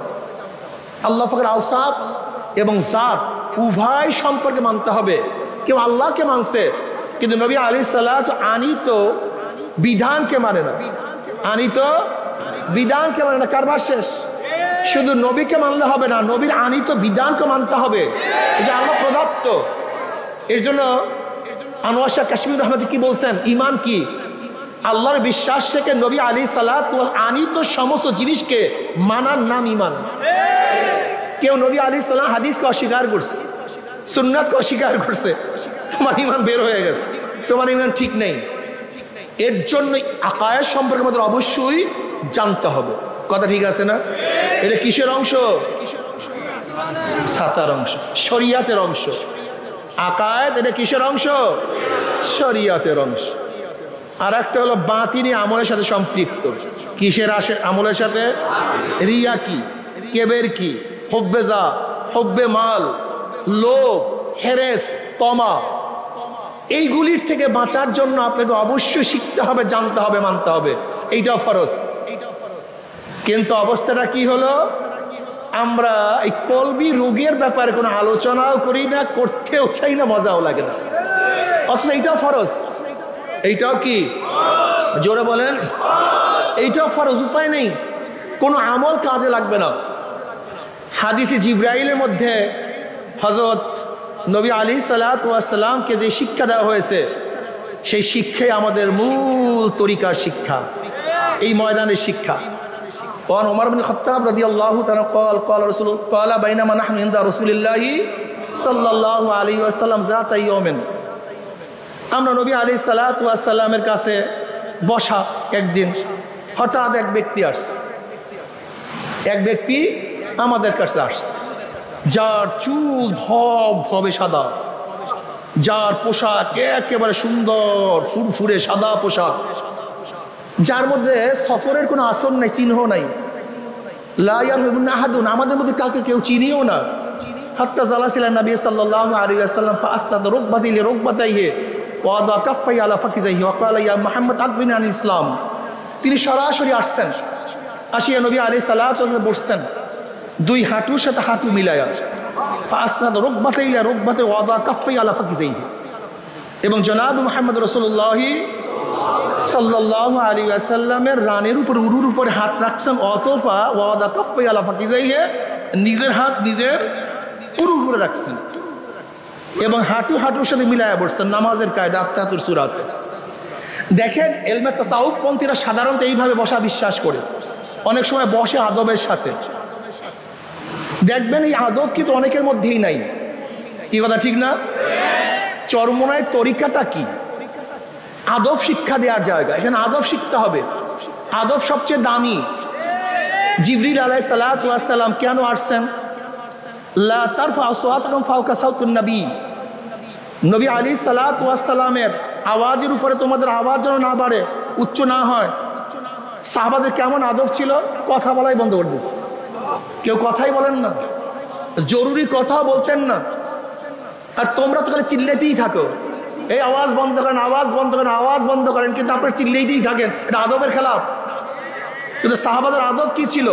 আল্লাহ পাকের আওসাফ এবং জাত উভয় সম্পর্কে মানতে হবে। কেউ আল্লাহকে মানছে, কিন্তু নবী আলাইহিস সালাত আনিত বিধানকে মানে না, আনিত বিধানকে মানে না। কারবার শেষ, শুধু নবীকে মানলে হবে না, নবীর আনিত বিধানকে মানতে হবে, এটা আল্লাহ প্রদত্ত। এর জন্য আনোয়ার শাহ কাশ্মীর রহমত কি বলছেন, ইমান কি? আল্লাহর বিশ্বাস থেকে নবী আলাইহিস সালাত ওয়াল আনিত সমস্ত জিনিসকে মানার নাম ইমান। কেউ নবী আলাইহিস সালাম হাদিসকে অস্বীকার করছে, সুন্নাতকে অস্বীকার করছে, তোমার ইমান বের হয়ে গেছে, তোমার ইমান ঠিক নেই। এর জন্য আকায়েদ সম্পর্কে আমাদের অবশ্যই জানতে হবে। কথা ঠিক আছে না? এটা কিসের অংশ? সাতার অংশ, শরিয়াতের অংশ। আকায়েদ এটা কিসের অংশ? শরিয়াতের অংশ। আর একটা হলো বাতিনি আমলের সাথে সম্পৃক্ত। কিসের আমলের সাথে? রিয়া কি, কেবের কি, হুব্বে যা, হুব্বে মাল, লোভ, হেরেস, তমা, এইগুলির থেকে বাঁচার জন্য আপনাকে অবশ্যই শিখতে হবে, জানতে হবে, মানতে হবে। এইটাও ফরজ। কিন্তু অবস্থাটা কি হলো, আমরা এই কলবি রোগের ব্যাপারে কোনো আলোচনাও করি না, করতেও চাই না, মজাও লাগে না, অথচ এইটাও ফরজ। এইটাও কি? জোরে বলেন। এইটাও ফরজ, উপায় নেই, কোনো আমল কাজে লাগবে না। হাদিসে জিব্রাইলের মধ্যে হযরত নবী আলাইহিস সালাতু ওয়াস সালামকে যে শিক্ষা দেওয়া হয়েছে, সেই শিক্ষাই আমাদের মূল তরিকার শিক্ষা, এই ময়দানের শিক্ষা। ওয়ান ওমর ইবনে খাত্তাব রাদিয়াল্লাহু তাআলা قال قال رسول قال بينما نحن عند رسول الله صلى الله عليه وسلم ذات يوم, আমরা নবী আলাইহিস সালাতু ওয়াস সালামের কাছে বসা একদিন, হঠাৎ এক ব্যক্তি আসছে, এক ব্যক্তি আমাদের কাছে আসছে, যার চুল ধবধবে সাদা, যার পোশাক একেবারে সুন্দর ফুরফুরে সাদা পোশাক, যার মধ্যে সফরের কোনো আসর নাই, চিহ্ন নাই। লা ইয়ারহুবুন আহাদুন, আমাদের মধ্যে কাউকে কেউ চিনিও না। হাত্তা জালাসিলা নবী সাল্লাল্লাহু আলাইহি ওয়াসাল্লাম ফাআসনাদ রুকবাতি লিরুকবাতাইহি ওয়া ওয়াদা কাফাই আলা ফাকিজাইহি ওয়া ক্বালা ইয়া মুহাম্মদ আখবিরনি আনিল ইসলাম। তিনি সরাসরি আসছেন, আসিয়া নবী আলাইহিস সালাতু ওয়া সাল্লাম বসছেন, দুই হাঁটুর সাথে হাঁটু মিলায়া, ফাআসনাদ রুকবাতাই ইলা রুকবাতি ওয়া ওয়াদা কাফাই আলা ফাকিজাইহি, এবং জনাব মুহাম্মদ রাসূলুল্লাহ সাল্লাল্লাহু আলাইহি ওয়াসাল্লামের রানের উপর, উরুর উপরে হাত রাখছেন, অতঃপা ওয়াদা কাফাই আলা ফাকিজাইহি, নিজের হাত নিজের উরুর উপরে রাখছেন এবং হাঁটু হাঁটুর সাথে মিলায়া বসছেন, নামাজের কায়দা আত্তাতুর সূরাতে। দেখেন ইলমে তাসাউফ পন্থীরা সাধারণত এইভাবে বসা বিশ্বাস করে, অনেক সময় বসে আদবের সাথে। দেখবেন এই আদব কিন্তু অনেকের মধ্যেই নাই। কি কথা ঠিক না? চরমোনায় তরিকাটা কি? আদব শিক্ষা দেওয়ার জায়গা, এখানে আদব শিখতে হবে। আদব সবচেয়ে দামি। জিবরিল আলাইহিস সালাতু ওয়াস সালাম কেন আসছেন? লা তারফাউ আসওয়াতাকুম ফাওকা সাওতিন নবী, নবী আলাইহিস সালাতু ওয়াস সালামের আওয়াজের উপরে তোমাদের আওয়াজ যেন না বাড়ে, উচ্চ না হয়। সাহাবাদের কেমন আদব ছিল, কথা বলাই বন্ধ করে দিয়েছে, কেউ কথাই বলেন না, জরুরি কথা বলছেন না। আর তোমরা তো খালি চিল্লাতেই থাকো, এই আওয়াজ বন্ধ করেন, আওয়াজ বন্ধ করেন, আওয়াজ বন্ধ করেন, কিন্তু আপনারা চিল্লাইতেই থাকেন, এটা আদবের খেলাফ। কিন্তু সাহাবাদের আদব কি ছিল?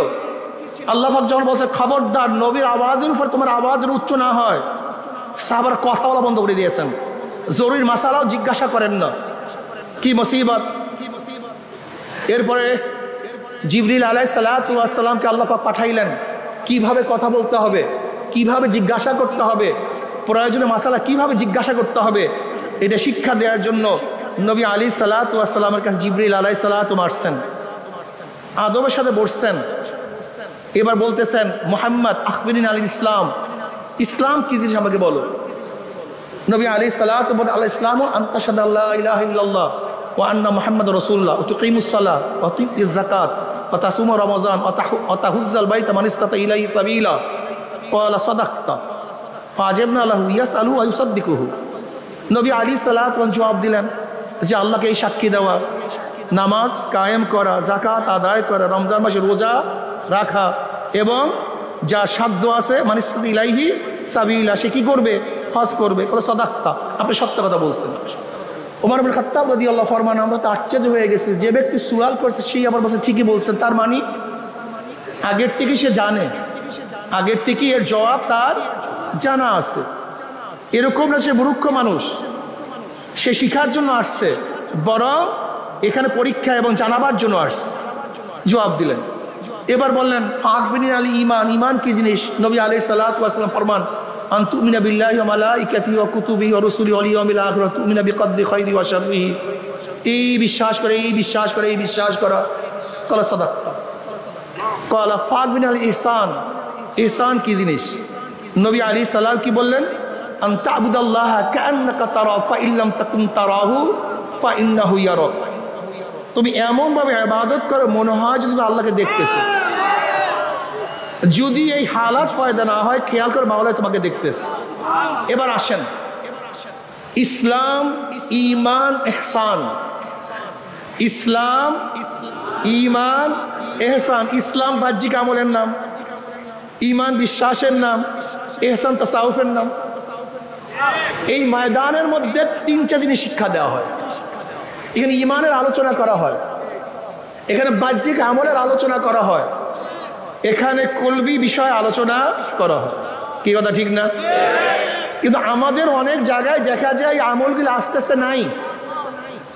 আল্লাহ পাক যখন বলছে খবরদার নবীর আওয়াজের উপর তোমার আওয়াজ যেন উচ্চ না হয়, সাহাবারা কথা বলা বন্ধ করে দিয়েছেন, জরুরি মাসালাও জিজ্ঞাসা করেন না। কি মুসিবত! এরপরে জিবরিল আলাইহিস সালাতু ওয়াস সালামকে আল্লাহ পাক পাঠাইলেন কিভাবে কথা বলতে হবে, কিভাবে জিজ্ঞাসা করতে হবে, প্রয়োজনে মাসালা কিভাবে জিজ্ঞাসা করতে হবে, এটা শিক্ষা দেওয়ার জন্য নবী আলাইহিস সালাতু ওয়াস সালামের কাছে জিবরিল আলাইহিস সালাতু আসছেন, আদবের সাথে বসছেন। এবার বলতেছেন মুহাম্মদ আখবিরিন আল ইসলাম, ইসলাম কি জিনিস আমাকে বলো। নবী আলাইহিস সালাতু বলেন আল ইসলামু আন তাশহাদু আল্লা ইলাহা ইল্লাল্লাহ ওয়া আন্না মুহাম্মাদুর রাসূলুল্লাহ ওয়া তুকিমুস সালাত ওয়া তুতিজ যাকাত ওয়া তাসুমু রমাযান ওয়া তাহুজ্জাল বাইতা মান ইসতাতা ইলাইহি সাবিলা ক্বালা সাদাকতা ফাজাবনা লাহু ইয়াসআলু ওয়া ইউসাদ্দিকুহু। নবী আলাইহিস সালাতু জবাব দিলেন যে আল্লাহকে এই সাক্ষী দেওয়া, নামাজ কায়েম করা, যাকাত আদায় করা, রমজান মাসে রোজা রাখা, এবং যা সাধ্য আছে মান ইসতাতা ইলাইহি সাবিলা, সে কি করবে? হজ করবে। কোনো সাদাকতা, আপনি সত্য কথা বলছেন। ওমর ইবনে খাত্তাব রাদিয়াল্লাহু ফরমান, আমরা তো আশ্চর্য হয়ে গেছি, যে ব্যক্তি সুয়াল করছে সেই আবার বলছে ঠিকই বলছেন, তার মানে আগের থেকে সে জানে, আগের থেকে এর জবাব তার জানা আছে। এরকম না সে মূর্খ মানুষ, সে শিখার জন্য আসছে, বরং এখানে পরীক্ষা এবং জানাবার জন্য আসছে। জবাব দিলেন। এবার বললেন আখবিরনি আল ঈমান, ঈমান কি জিনিস? নবী আলাইহিস সালাতু ওয়াস সালাম ফরমান আন তুমিনা বিল্লাহি ওয়া মালাইকাতিহি ওয়া কুতুবিহি ওয়া রুসুলিহি ওয়াল ইয়াউমিল আখির ওয়া তুমিনা বিকদরি খাইরি ওয়া শাররিহি, এই বিশ্বাস করে, এই বিশ্বাস করে, এই বিশ্বাস করা। ক্বালা সাদাকতা। ক্বালা ফাগবিরনি আল ইহসান, ইহসান কি জিনিস? নবী আলাইহিস সালাম কি বললেন? আন তা'বুদাল্লাহা কাআন্নাকা তারাহু ফা ইল্লাম তাকুন তারাহু ফা ইন্নাহু ইয়ারাক, তুমি এমন ভাবে ইবাদত করো মনে হয় যদি তুমি আল্লাহকে দেখতেছো। যদি এই হালাত পয়দা না হয়, খেয়াল করে মাওলা তোমাকে দেখতেছে। এবার আসেন, ইসলাম, ঈমান, ইহসান। ইসলাম, ঈমান, ইহসান। ইসলাম বাহ্যিক আমলের নাম, ঈমান বিশ্বাসের নাম, ইহসান তাসাউফের নাম। এই ময়দানের মধ্যে তিনটা জিনিস শিক্ষা দেওয়া হয়। এখানে ঈমানের আলোচনা করা হয়, এখানে বাহ্যিক আমলের আলোচনা করা হয়, এখানে কলবি বিষয়ে আলোচনা করা হয়। কি কথা ঠিক না? কিন্তু আমাদের অনেক জায়গায় দেখা যায় আমলগুলো আস্তে আস্তে নাই।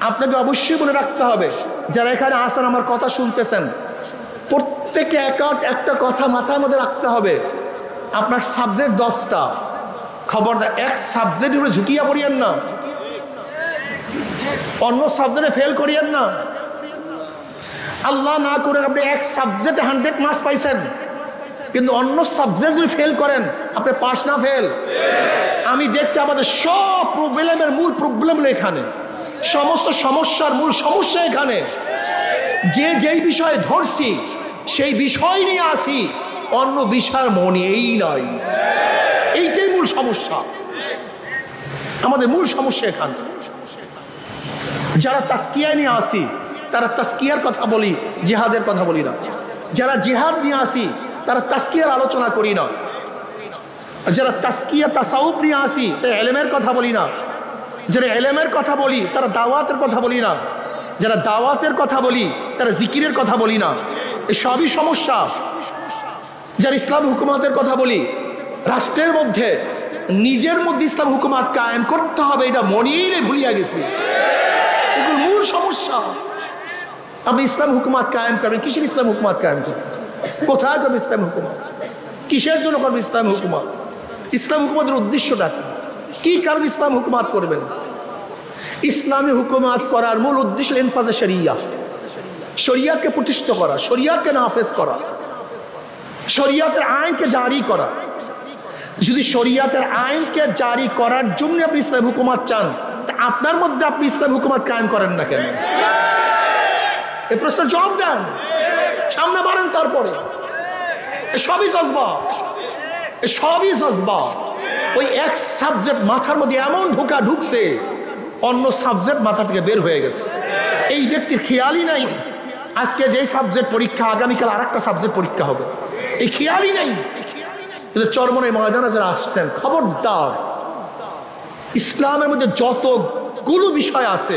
আপনাকে অবশ্যই মনে রাখতে হবে, যারা এখানে আসেন আমার কথা শুনতেছেন, প্রত্যেকে একটা কথা মাথার মধ্যে রাখতে হবে। আপনার সাবজেক্ট 10টা, খবরদার এক সাবজেক্ট হলে ঝুঁকিয়া পড়িয়েন না, অন্য সাবজেক্টে ফেল করিয়েন না। আল্লাহ না করে আপনি এক সাবজেক্টে 100 মার্কস পাইছেন, কিন্তু অন্য সাবজেক্ট যদি ফেল করেন, আপনি পাস না ফেল। আমি দেখছি আমাদের সব প্রবলেমের মূল প্রবলেম হলো এখানে, সমস্ত সমস্যার মূল সমস্যা এখানে। যেই বিষয়ে ধরছি সেই বিষয় নিয়ে আসি, অন্য বিষয়ের মনে এই নয়। এইটাই মূল সমস্যা, আমাদের মূল সমস্যা এখানে। যারা তাসকিয়া নিয়ে আসি তারা তাসকিয়ার কথা বলি, জিহাদের কথা বলি না। যারা জিহাদ নিয়ে আসি তারা তাসকিয়ার আলোচনা করি না। যারা তাসকিয়া তাসাউফ নিয়ে আসি তারা ইলমের কথা বলি না। যারা ইলমের কথা বলি তারা দাওয়াতের কথা বলি না। যারা দাওয়াতের কথা বলি তারা জিকিরের কথা বলি না। এই সবই সমস্যা। যারা ইসলাম হুকুমাতের কথা বলি, রাষ্ট্রের মধ্যে নিজের মধ্যে ইসলাম হুকুমাত কায়েম করতে হবে, এটা মনেই ভুলিয়া গেছি। এগুলো মূল সমস্যা। আপনি ইসলাম হুকুমাত কায়েম করবেন, কিসের ইসলাম হুকুমাত কায়েম করবেন? কোথায় করবেন ইসলাম হুকুমাত? কিসের জন্য করবেন ইসলাম হুকুমাত? ইসলাম হুকুমাতের উদ্দেশ্যটা কি? কারণে ইসলাম হুকুমাত করবেন? ইসলামী হুকুমাত করার মূল উদ্দেশ্য ইনফাজে শরিয়া, শরিয়াতকে প্রতিষ্ঠিত করা, শরিয়াতকে নাফেজ করা, শরিয়াতের আইনকে জারি করা। যদি শরিয়াতের আইনকে জারি করার জন্য আপনি ইসলাম হুকুমাত চান, তা আপনার মধ্যে আপনি ইসলাম হুকুমাত কায়েম করেন না কেন? এই প্রশ্নের জবাব দেন, সামনে বাড়েন। তারপরে সবই জজবা, সবই জজবা। ওই এক সাবজেক্ট মাথার মধ্যে এমন ঢুকছে, অন্য সাবজেক্ট মাথা থেকে বের হয়ে গেছে। এই ব্যক্তির খেয়ালই নাই আজকে যে সাবজেক্ট পরীক্ষা, আগামীকাল আর একটা সাবজেক্ট পরীক্ষা হবে, এই খেয়ালই নাই। চরমনাই ময়দানে যারা আসছেন, খবরদার, ইসলামের মধ্যে যতগুলো বিষয় আছে,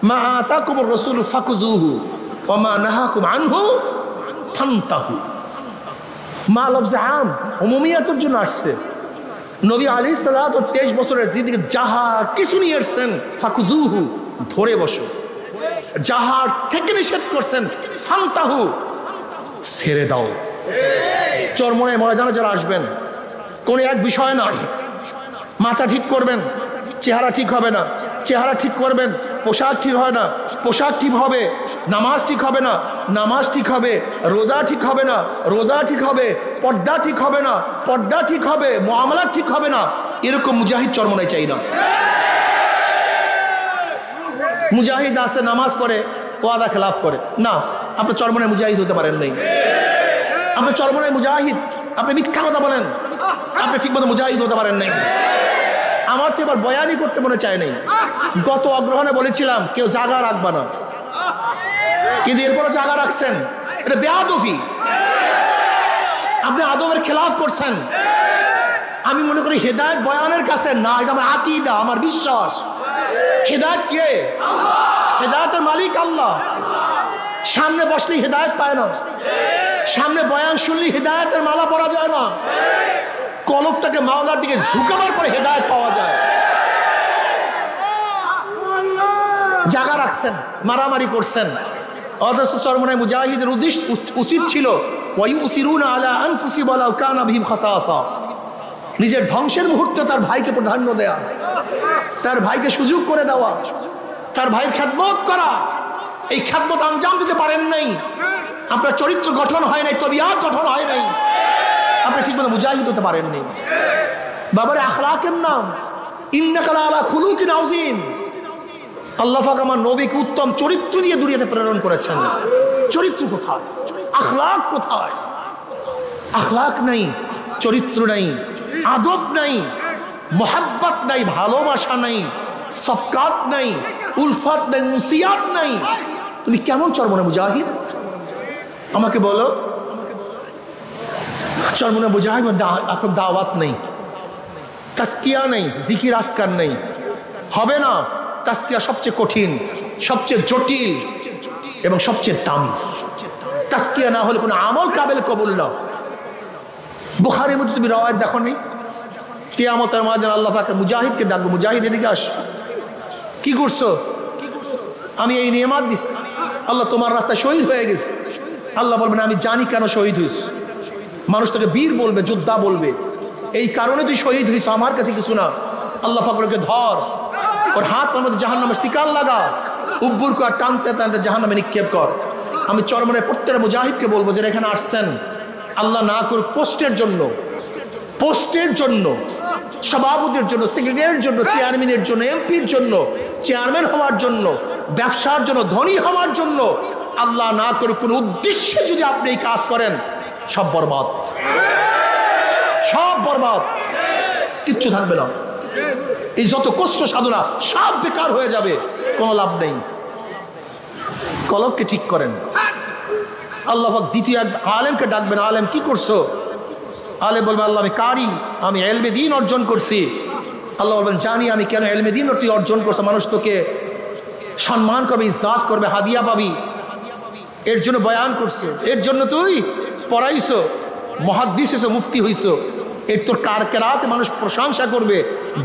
মা আতাকুমুর রাসূলু ফাকুযুহু ওয়া মা নাহাকুম আনহু ফান্তাহু, মা লফজ আম, উমুমিয়াতের জন্য আসছে। নবী আলাইহিস সালাতু 23 বছরের জিন্দেগি যাহা কিছু নিয়ে এসেছেন, ফাকুযুহু, ধরে বসো। যাহার থেকে নিষেধ করছেন, ফান্তাহু, ছেড়ে দাও। চরমনাই ময়দানে যারা আসবেন, কোন এক বিষয় না, মাথা ঠিক করবেন, চেহারা ঠিক হবে না, চেহারা ঠিক করবেন, পোশাক ঠিক হয় না, পোশাক ঠিক হবে, নামাজ ঠিক হবে না, নামাজ ঠিক হবে, রোজা ঠিক হবে না, রোজা ঠিক হবে, পর্দা ঠিক হবে না, পর্দা ঠিক হবে, মুআমালা ঠিক হবে না। এরকম মুজাহিদ চরমনাই চাই না। মুজাহিদ আছে, নামাজ পড়ে, ওয়াদা খেলাফ করে না, আপনি চরমনাই মুজাহিদ হতে পারেন নাই। আপনি চরমনাই মুজাহিদ, আপনি মিথ্যা কথা বলেন, আপনি ঠিকমতো মুজাহিদ হতে পারেন নাই। আমার তো এবার বয়ানই করতে মনে চায় নাই। গত অগ্রহণে বলেছিলাম কেউ জায়গা রাখবা না, কিন্তু এরপরে জায়গা রাখছেন, এটা বেয়াদবি। আপনি আদমের খেলাফ করছেন। আমি মনে করি হেদায়েত বয়ানের কাছে না, এটা আমার আকীদা, আমার বিশ্বাস। হেদায়েত কে? হেদায়েতের মালিক আল্লাহ। সামনে বসলেই হেদায়েত পায় না, সামনে বয়ান শুনলেই হেদায়েতের মালা পরা যায় না। কলফটাকে মাওলার দিকে ঝুঁকাবার পরে হেদায়েত পাওয়া যায়। জায়গা রাখছেন, মারামারি করছেন, অথচ চরমনাই মুজাহিদের উচিত ছিল ওয়ায়ুসিরুনা আলা আনফুসিহিম ওয়ালাউ কানা বিহিম খাসাসা, নিজের ধ্বংসের মুহূর্তে তার ভাইকে প্রাধান্য দেয়া, তার ভাইকে সুযোগ করে দেওয়া, তার ভাইয়ের খেদমত করা। এই খেদমত আঞ্জাম দিতে পারেন নাই, আপনার চরিত্র গঠন হয় নাই, তবিয়াত গঠন হয় নাই, আপনি ঠিকমতো মুজাহিদ হতে পারেননি। বাবারে আখলাকের নাম, ইন্নাকা লাআলা খুলুকিন আযীম। আল্লাহ পাক আমার নবীকে উত্তম চরিত্র দিয়ে দুনিয়াতে প্রেরণ করেছেন। চরিত্র কোথায়? আখলাক কোথায়? আখলাক নাই, চরিত্র নাই, আদব নাই, মোহাব্বত নাই, ভালোবাসা নাই, সফকাত নাই, উলফাত নাই, মুসিয়াত নাই। তুমি কেমন চরমনাই মুজাহিদ আমাকে বলো। চরমনাই মুজাহিদ এখন দাওয়াত নেই, তাজকিয়া নেই, জিকির আসকার নেই, হবে না। তাজকিয়া সবচেয়ে কঠিন, সবচেয়ে জটিল এবং সবচেয়ে দামি। তাজকিয়া না হলে কোনো আমল কাবেল কবুল না। বুখারীর মধ্যে তুমি রওয়ায়াত দেখো নি, কিয়ামতের ময়দানে আল্লাহ পাক মুজাহিদকে ডাকবো, মুজাহিদ এদিকে আস, কি করছো? আমি এই নিয়ামত দিস, আল্লাহ তোমার রাস্তায় শহীদ হয়ে গেছে। আল্লাহ বলবেন আমি জানি কেন শহীদ হইস। মানুষ তোকে বীর বলবে, যোদ্ধা বলবে, এই কারণে তুই শহীদ হইস, আমার কাছে কিছু না। আল্লাহ পাক বলকে ধর, ওর হাত মধ্যে জাহান্নামের শিকার লাগা, উব্বুর কর, টানতে টানতে জাহান্নামে নিক্ষেপ কর। আমি চরমনাই প্রত্যেকটা মুজাহিদকে বলবো যারা এখানে আসছেন, আল্লাহ না করুক পোস্টের জন্য, পোস্টের জন্য, সভাপতির জন্য, সেক্রেটারির জন্য, চেয়ারম্যানের জন্য, এমপির জন্য, চেয়ারম্যান হওয়ার জন্য, ব্যবসার জন্য, ধনী হওয়ার জন্য, আল্লাহ না করুক কোন উদ্দেশ্যে যদি আপনি এই কাজ করেন, সব বরবাদ, সব বরবাদ, কিচ্ছু থাকবে না। এই যত কষ্ট সাধনা সব বেকার হয়ে যাবে, কোনো লাভ নেই। কলবকে ঠিক করেন। আল্লাহ পাক দ্বিতীয় আলেমকে ডাকবেন, আলেম কি করছো? আলেম বলবে আল্লাহ আমি কারি, আমি ইলমে দ্বীন অর্জন করছি। আল্লাহ বলবেন জানি আমি কেন ইলমে দ্বীন তুই অর্জন করছো, মানুষ তোকে সম্মান করবে, ইজ্জত করবে, হাদিয়া পাবি, এর জন্য বয়ান করছো, এর জন্য তুই পড়াইছো, মুহাদ্দিস হইছো, মুফতি হইছো, এর তোর কারকেরাতে মানুষ প্রশংসা করবে,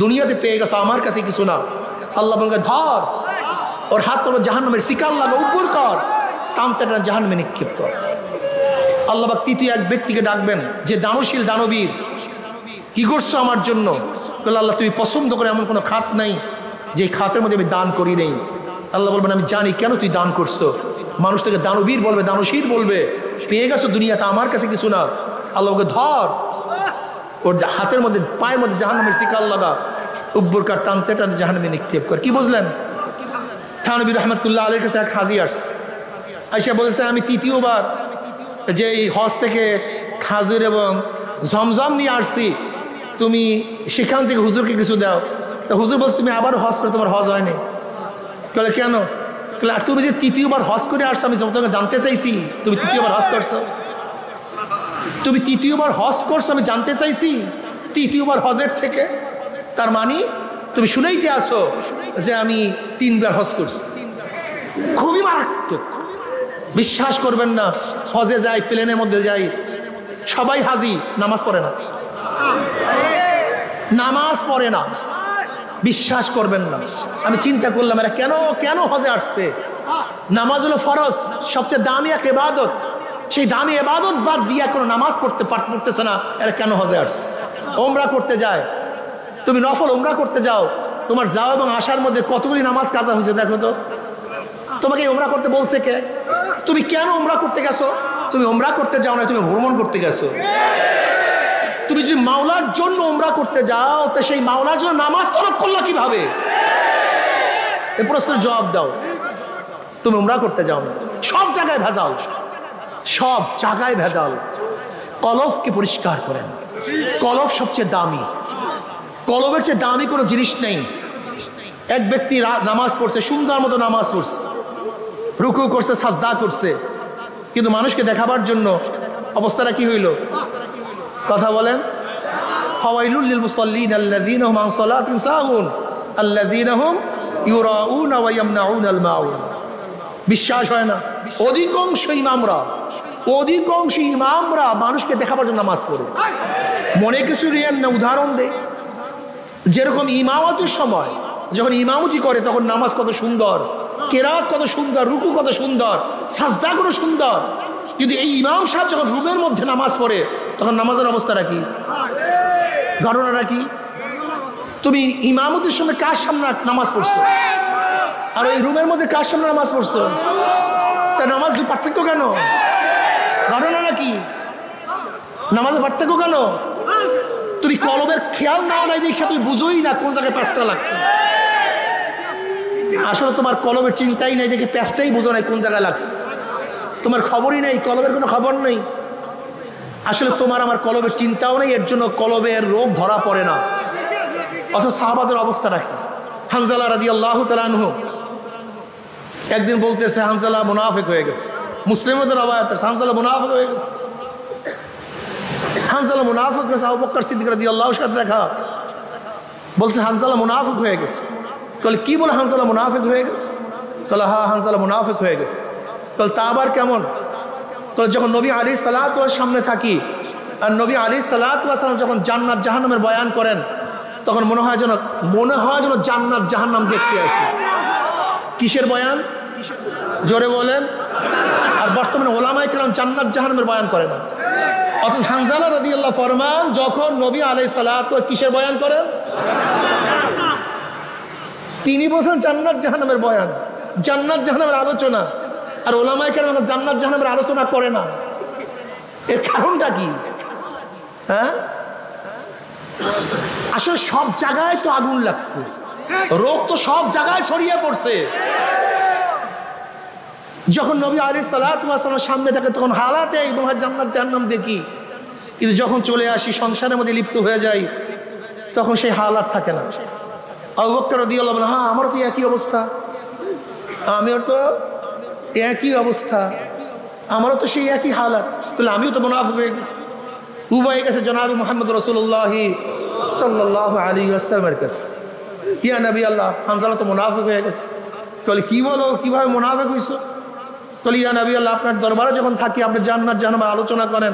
দুনিয়াতে পেয়ে গেছো, আমার কাছে কিছু না। আল্লাহ বলবে ধর, ওর হাত তোর জাহান্নামের শিকার লাগা, উপর কর, টানতে টানতে জাহান্নামে নিক্ষেপ কর। আল্লাহ পাক তৃতীয় এক ব্যক্তিকে ডাকবেন যে দানশীল, দানবীর, কি করছো আমার জন্য? বলে আল্লাহ তুমি পছন্দ করে এমন কোনো খাত নাই যে খাতের মধ্যে আমি দান করি নেই। আল্লাহ বলবেন আমি জানি কেন তুই দান করছো। মানুষ থেকে দানবীর বলবে, দানশীল বলবে, পেয়ে গেছো দুনিয়াতে, আমার কাছে কিছু না। আল্লাহ ওকে ধর, ওর হাতের মধ্যে, পায়ের মধ্যে জাহান্নামের শিকার লাগা, উব্বুর কার, টানতে টানতে জাহান্নামে নিক্ষেপ কর। কি বুঝলেন? থানবী রহমতুল্লাহ আলাইহির কাছে এক হাজী আসছে, আইসা বলছে আমি তৃতীয়বার যে এই হজ থেকে খাজুর এবং ঝমঝম নিয়ে আসছি, তুমি সেখান থেকে হুজুরকে কিছু দাও। তো হুজুর বলছে তুমি আবার হজ করে, তোমার হজ হয়নি। বলে কেন? তুমি যে তৃতীয়বার হজ করে আসছো, আমি তোমাকে জানতে চাইছি তুমি তৃতীয়বার হজ করছো। তুমি তৃতীয়বার হজ করছো, আমি জানতে চাইছি তৃতীয়বার হজের থেকে। তার মানে তুমি শুনেইতে আসো যে আমি 3 বার হজ করছি। খুবই মারাত্মক। বিশ্বাস করবেন না, হজে যাই, প্লেনের মধ্যে যাই, সবাই হাজি, নামাজ পড়ে না, নামাজ পড়ে না। বিশ্বাস করবেন না। আমি চিন্তা করলাম এরা কেন কেন হজে আসছে? নামাজ হলো ফরজ, সবচেয়ে দামি এক ইবাদত। সেই দামি ইবাদত বাদ দিয়ে কোনো নামাজ পড়তেছে না, এরা কেন হজে আসছে? ওমরা করতে যায়, তুমি নফল ওমরা করতে যাও, তোমার যাওয়া এবং আসার মধ্যে কতগুলি নামাজ কাজা হয়েছে দেখো তো। তোমাকে ওমরা করতে বলছে কে? তুমি কেন ওমরা করতে গেছো? তুমি ওমরা করতে যাও না, তুমি ভ্রমণ করতে গেছো। তুমি যদি মাওলার জন্য ওমরা করতে যাও, তো সেই মাওলার জন্য নামাজ তরক করলা কিভাবে? এই প্রশ্নের জবাব দাও। তুমি ওমরা করতে যাও না, সব জায়গায় ভেজাল, সব জায়গায় ভেজাল। কলবকে পরিষ্কার করেন। কলব সবচেয়ে দামি, কলবের চেয়ে দামি কোনো জিনিস নেই। এক ব্যক্তি নামাজ পড়ছে, সুন্দর মতো নামাজ পড়ছে, রুকু করছে, সাজদা করছে, কিন্তু মানুষকে দেখাবার জন্য অবস্থাটা কি হইল? কথা বলেন। ফাওয়াইলুল লিল মুসাল্লিন আল্লাযীনা হুম আন সালাতিহিম সাহুন আল্লাযীনা হুম ইউরাউনা ওয়া ইয়ামনাউনাল মাউন। বিশ্বাস হয় না? অধিকাংশ ইমামরা মানুষকে দেখাবার জন্য নামাজ পড়ে। মনে কিছু নিয়েন না, উদাহরণ দেয়। যেরকম ইমামতের সময় যখন ইমামতি করে তখন নামাজ কত সুন্দর, কেরাত কত সুন্দর, রুকু কত সুন্দর, সাজদা কত সুন্দর, কিন্তু এই ইমাম সাহেব যখন রুমের মধ্যে নামাজ পড়ে তখন নামাজের অবস্থাটা কি? ঘটনাটা কি? তুমি ইমামতির সময় কার সামনে নামাজ পড়ছো, আর ওই রুমের মধ্যে কার সামনে নামাজ পড়ছো? তা নামাজ দুই পার্থক্য কেন? ঘটনাটা কি? নামাজের পার্থক্য কেন? তুমি কলবের খেয়াল নাও নাই দেখে তুমি বুঝোই না কোন জায়গায় প্যাঁচটা লাগছে। আসলে তোমার কলবের চিন্তাই নাই দেখে প্যাঁচটাই বুঝো নাই কোন জায়গায় লাগছে। তোমার খবরই নেই, কলবের কোনো খবর নেই। আসলে তোমার আমার কলবের চিন্তাও নেই, এর জন্য কলবের রোগ ধরা পড়ে না। অথচ সাহাবাদের অবস্থা রাখি। হানজালা রাদিয়াল্লাহু তাআলা আনহু একদিন বলতেছে হানজালা মুনাফিক হয়ে গেছে। মুসলিমদের রওয়ায়াতে হানজালা মুনাফিক হয়ে গেছে। হানজালা মুনাফিক হয়েছে। আবু বকর সিদ্দিক রাদিয়াল্লাহু সাথে দেখা, বলছে হানজালা মুনাফিক হয়ে গেছে। বলে কি বলে হানজালা মুনাফিক হয়ে গেছে? বলে হ্যাঁ, হানজালা মুনাফিক হয়ে গেছে। বলে তা আবার কেমন? বলে যখন নবী আলাইহিস সালাতু ওয়াস সামনে থাকি, আর নবী আলাইহিস সালাতু ওয়াস সালাম যখন জান্নাত জাহান্নামের বয়ান করেন, তখন মনে হয় যেন জান্নাত জাহান্নাম দেখতে আসি। কিসের বয়ান? জোরে বলেন। আর বর্তমানে ওলামায়ে কেরাম জান্নাত জাহান্নামের বয়ান করে না। অথচ হানজালা রাদিয়াল্লাহু ফরমান যখন নবী আলাইহিস সালাতু ওয়াস কিসের বয়ান করেন? তিনি বলছেন জান্নাত জাহান্নামের বয়ান, জান্নাত জাহান্নামের আলোচনা। আর ওলামায়ে কেরাম জান্নাত জাহান্নামের আলোচনা করে না। এর কারণটা কি? হ্যাঁ, আসলে সব জায়গায় তো আগুন লাগছে, রোগ তো সব জায়গায় ছড়িয়ে পড়ছে। যখন নবী আলাইহিস সালাতু ওয়াস সালাম সামনে থাকে তখন হালাতে এবং জান্নাত জাহান্নাম দেখি, কিন্তু যখন চলে আসি সংসারের মধ্যে লিপ্ত হয়ে যাই তখন সেই হালাত থাকে না। আবু বকর রাদিয়াল্লাহু আনহু, হ্যাঁ আমারও তো একই অবস্থা, আমিও তো একই অবস্থা, আমারও তো সেই একই হালাত। তাহলে আমিও তো মুনাফিক হয়ে গেছি। উভয় গেছে জনাবে মুহাম্মদ রাসূলুল্লাহ সাল্লাল্লাহু আলাইহি ওয়াসাল্লামের কাছে, ইয়া নবী আল্লাহ, হানজালা তো মুনাফিক হয়ে গেছে। বলে কি বলো, কিভাবে মুনাফিক হইছো? বলে ইয়া নবী আল্লাহ, আপনার দরবারে যখন থাকি আপনি জান্নাত জাহান্নামের আলোচনা করেন,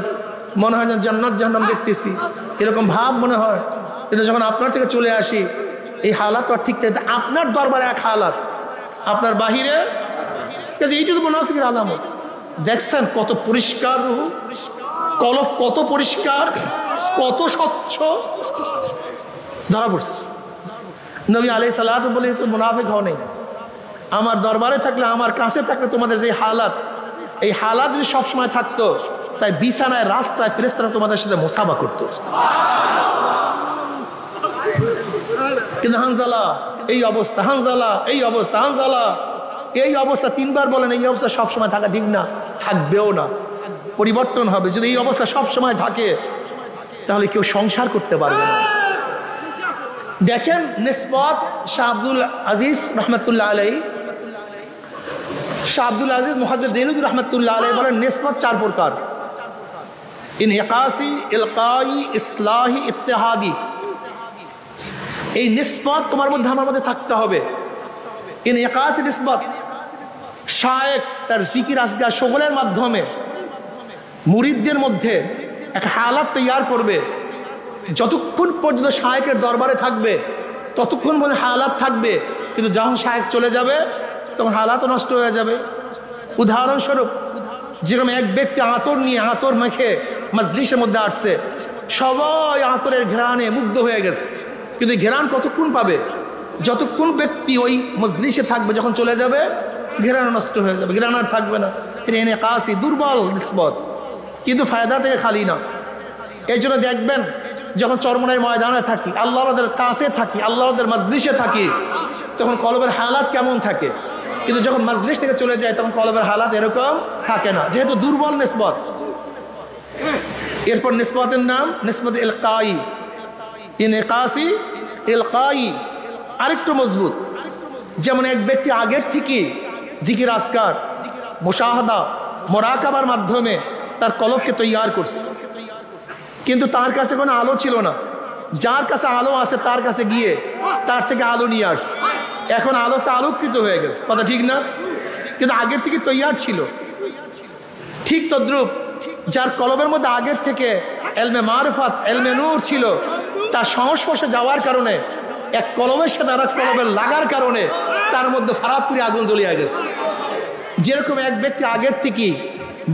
মনে হয় জান্নাত জাহান্নাম দেখতেছি, এরকম ভাব মনে হয়। কিন্তু যখন আপনার থেকে চলে আসি এই হালাত আর ঠিক থাকে। আপনার দরবারে এক হালাত, আপনার বাহিরে, এইটা তো মুনাফিকের আলামত। দেখছেন কত পরিষ্কার রূহ, কলব কত পরিষ্কার, কত স্বচ্ছ, ধরা পড়ছে। নবী আলাইহিস সালাতু বলে তো মুনাফিক হও নাই। আমার দরবারে থাকলে, আমার কাছে থাকলে তোমাদের যে হালাত, এই হালাত যদি সবসময় থাকতো, তাই বিছানায় রাস্তায় ফেরেশতারা তোমাদের সাথে মুসাফা করতো। কিন্তু হানজালা এই অবস্থা, হানজালা এই অবস্থা, হানজালা এই অবস্থা। 3 বার বলেন এই অবস্থা সবসময় থাকা ঠিক না, থাকবেও না। পরিবর্তন হবে। যদি এই অবস্থা সব সময় থাকে তাহলে কেউ সংসার করতে পারবে না। দেখেন নিসবত শাহ আব্দুল আজিজ রহমতুল্লাহ আলাইহি, শাহ আব্দুল আজিজ মুহাদ্দিস দেহলভী রহমতুল্লাহ আলাইহি বলেন নিসবত 4 প্রকার: ইনহিকাসি, ইলকাই, ইসলাহি, ইত্তেহাদি। এই নিসবত তোমার মধ্যে আমার মধ্যে থাকতে হবে। ইনহিকাসি নিসবত, শায়েখ তার জিকির আজগার শগলের মাধ্যমে মুরিদদের মধ্যে এক হালাত তৈয়ার করবে। যতক্ষণ পর্যন্ত শায়েকের দরবারে থাকবে ততক্ষণ মধ্যে হালাত থাকবে, কিন্তু যখন শায়েক চলে যাবে তখন হালাতও নষ্ট হয়ে যাবে। উদাহরণস্বরূপ যেরকম এক ব্যক্তি আতর নিয়ে আতর মেখে মজলিসের মধ্যে আসছে, সবাই আতরের ঘ্রাণে মুগ্ধ হয়ে গেছে, কিন্তু ঘ্রাণ কতক্ষণ পাবে? যতক্ষণ ব্যক্তি ওই মজলিসে থাকবে, যখন চলে যাবে ঘ্রাণ নষ্ট হয়ে যাবে, ঘ্রাণ আর থাকবে না। এনে কাশি দুর্বল নিসবত, কিন্তু ফায়দা থেকে খালি না। এই জন্য দেখবেন যখন চরমনাই ময়দানে থাকি, আল্লাহদের কাছে থাকি, আল্লাহদের মজলিসে থাকি, তখন কলবের হালাত কেমন থাকে, কিন্তু যখন মজলিস থেকে চলে যায় তখন কলবের হালাত এরকম থাকে না, যেহেতু দুর্বল নিসবত। এরপর নিসবতের নাম নিসবত ইলকাই। ইনকাসি, ইলকাই আরেকটু মজবুত। যেমন এক ব্যক্তি আগের থেকে জিকির আজকার, মুশাহাদা, মুরাকাবার মাধ্যমে তার কলবকে তৈয়ার করছে, কিন্তু তার কাছে কোনো আলো ছিল না। যার কাছে আলো আছে তার কাছে গিয়ে তার থেকে আলো নিয়ে আসছে, এখন আলোতে আলোকৃত হয়ে গেছে, কথা ঠিক না? কিন্তু আগের থেকে তৈয়ার ছিল। ঠিক তদ্রূপ যার কলবের মধ্যে আগের থেকে এলমে মারফাত, এলমে নূর ছিল, তার সংস্পর্শে যাওয়ার কারণে, এক কলবের সাথে আর এক কলবের লাগার কারণে তার মধ্যে ফারাত করে আগুন জ্বলিয়ে গেছে। যেরকম এক ব্যক্তি আগের থেকে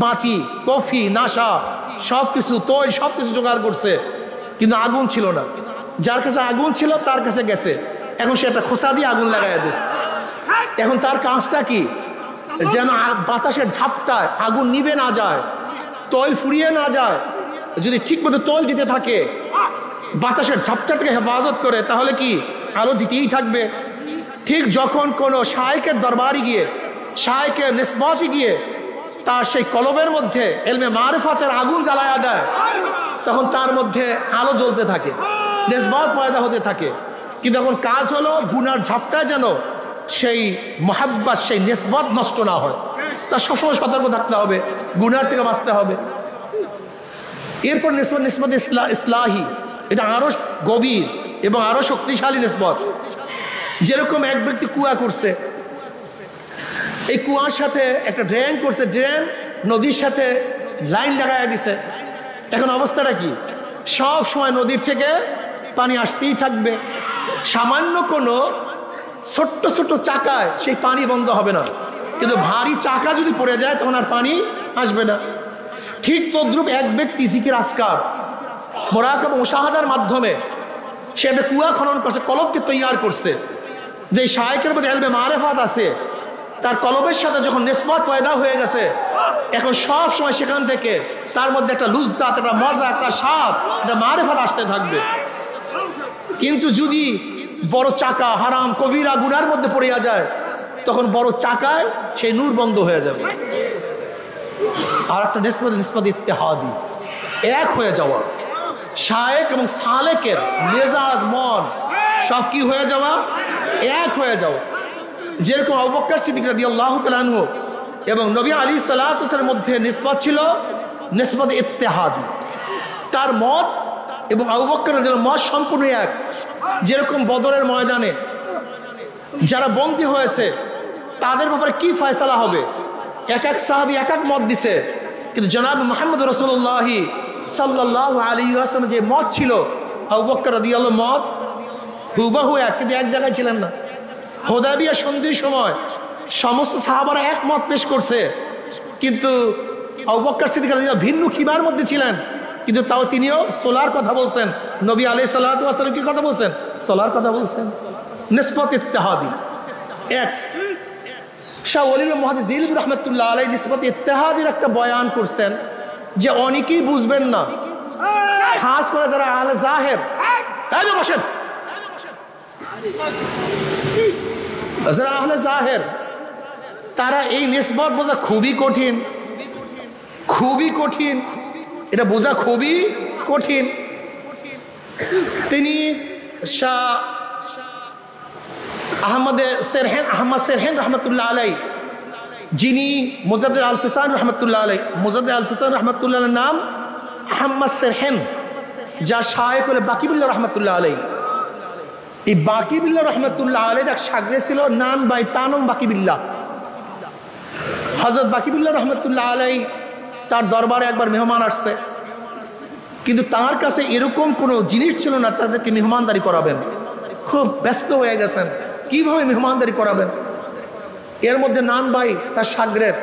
বাতি, কফি, নাশা সবকিছু, তৈল সবকিছু জোগাড় করছে, কিন্তু আগুন ছিল না। যার কাছে আগুন ছিল তার কাছে গেছে, এখন সে একটা খোসা দিয়ে আগুন লাগাই দিচ্ছে। এখন তার কাজটা কি? যেন বাতাসের ঝাপটায় আগুন নিভে না যায়, তৈল ফুরিয়ে না যায়। যদি ঠিক মতো তৈল দিতে থাকে, বাতাসের ঝাপটা থেকে হেফাজত করে, তাহলে কি আলো দিতেই থাকবে। ঠিক যখন কোনো শায়েকের দরবারে গিয়ে, শায়েকের নিসবতে গিয়ে তার সেই কলবের মধ্যে এলমে মারিফাতের আগুন জ্বালায়া দেয়, তখন তার মধ্যে আলো জ্বলতে থাকে, নিসবত পয়দা হতে থাকে। কিন্তু এখন কাজ হলো গুনার ঝাপটায় যেন সেই মহাব্বত, সেই নিসবত নষ্ট না হয়। তার সবসময় সতর্ক থাকতে হবে, গুনার থেকে বাঁচতে হবে। এরপর নিসবত, নিসবত ইসলাহি, এটা আরো গভীর এবং আরো শক্তিশালী নিসবত। যেরকম এক ব্যক্তি কুয়া করছে, এই কুয়ার সাথে একটা ড্রেন করছে, ড্রেন নদীর সাথে লাইন লাগাই দিছে। এখন অবস্থাটা কি? সব সময় নদীর থেকে পানি আসতেই থাকবে। সামান্য কোনো ছোট্ট ছোট্ট চাকায় সেই পানি বন্ধ হবে না, কিন্তু ভারী চাকা যদি পড়ে যায় তখন আর পানি আসবে না। ঠিক তদ্রূপ এক ব্যক্তি জিকির আজকার, মুরাকাবা, মুশাহাদার মাধ্যমে সে একটা কুয়া খনন করছে, কলবকে তৈয়ার করছে। যে শায়েকের মধ্যে ইলমে মারিফাত আছে, তার কলবের সাথে যখন নিসবত পয়দা হয়ে গেছে, এখন সব সময় সেখান থেকে তার মধ্যে একটা লুজ্জাত, একটা মজা, একটা স্বাদ, একটা মারিফাত আসতে থাকবে। কিন্তু যদি বড় চাকা হারাম কবিরা গুনার মধ্যে পড়িয়া যায়, তখন বড় চাকায় সেই নূর বন্ধ হয়ে যাবে। আর একটা নিসবত, নিসবত ইত্তেহাদি, এক হয়ে যাওয়া। শায়েক এবং সালেকের মেজাজ, মন সব কি হয়ে যাওয়া? এক হয়ে যাওয়া। যেরকম আবু বকর সিদ্দিক রাদিয়াল্লাহু তাআলা আনহু এবং নবী আলাইহিস সালাতু ওয়াস সালামের মধ্যে নিসবত ছিল নিসবত ইত্তেহাদি। তার মত এবং আবু বকর রাদিয়াল্লাহু মত সম্পূর্ণ এক। যেরকম বদরের ময়দানে যারা বন্দী হয়েছে তাদের ব্যাপারে কি ফয়সালা হবে, এক এক সাহাবী এক এক মত দিছে, কিন্তু জনাব মুহাম্মদ রাসূলুল্লাহ সাল্লাল্লাহু আলাইহি ওয়াসাল্লাম যে মত ছিল, আবু বকর রাদিয়াল্লাহু মত হুবহু এক, কিন্তু এক জায়গায় ছিলেন না। হুদায়বিয়া সন্ধির সময় সমস্ত সাহাবারা এক মত পেশ করছে, কিন্তু আবু বকর সিদ্দিক রাদিয়াল্লাহু ভিন্ন খিবার মধ্যে ছিলেন, কিন্তু তাও তিনিও সোলার কথা বলছেন। নবী আলাইহিস সালাতু ওয়াস সালাম কি কথা বলছেন? সোলার কথা বলছেন। নিসবত ইত্তেহাদি এক। শাহ ওয়ালিউল্লাহ মুহাদ্দিস দেহলভী রাহমাতুল্লাহ আলাইহি নিসবত ইত্তেহাদির একটা বয়ান করছেন, যে অনেকেই বুঝবেন না, খাস করে যারা আহলে জাহের, তাই বসেন, যারা আহলে জাহের, তারা এই নিসবত বোঝা খুবই কঠিন, খুবই কঠিন, এটা বোঝা খুবই কঠিন। তিনি শাহ আহমদ সেরহেন রহমতুল্লাহ আলাই, যিনি মুজাদ্দিদ আল ফিসান রহমতুল্লাহ আলাই, মুজাদ্দিদ আল ফিসান রহমতুল্লাহ নাম আহমদ সেরহেন, যা শায়েখ হলে বাকিবুল্লাহ রহমতুল্লাহ আলাই। এই বাকিবুল্লাহ রহমতুল্লাহ আলাই এক শাগরেদ ছিল নান ভাই তানম বাকিবুল্লাহ। হযরত বাকিবুল্লাহ রহমতুল্লাহ আলাই তার দরবারে একবার মেহমান আসছে, কিন্তু তার কাছে এরকম কোনো জিনিস ছিল না তাদেরকে মেহমানদারি করাবেন। খুব ব্যস্ত হয়ে গেছেন, কিভাবে মেহমানদারি করাবেন। এর মধ্যে নান ভাই তার শাগরেদ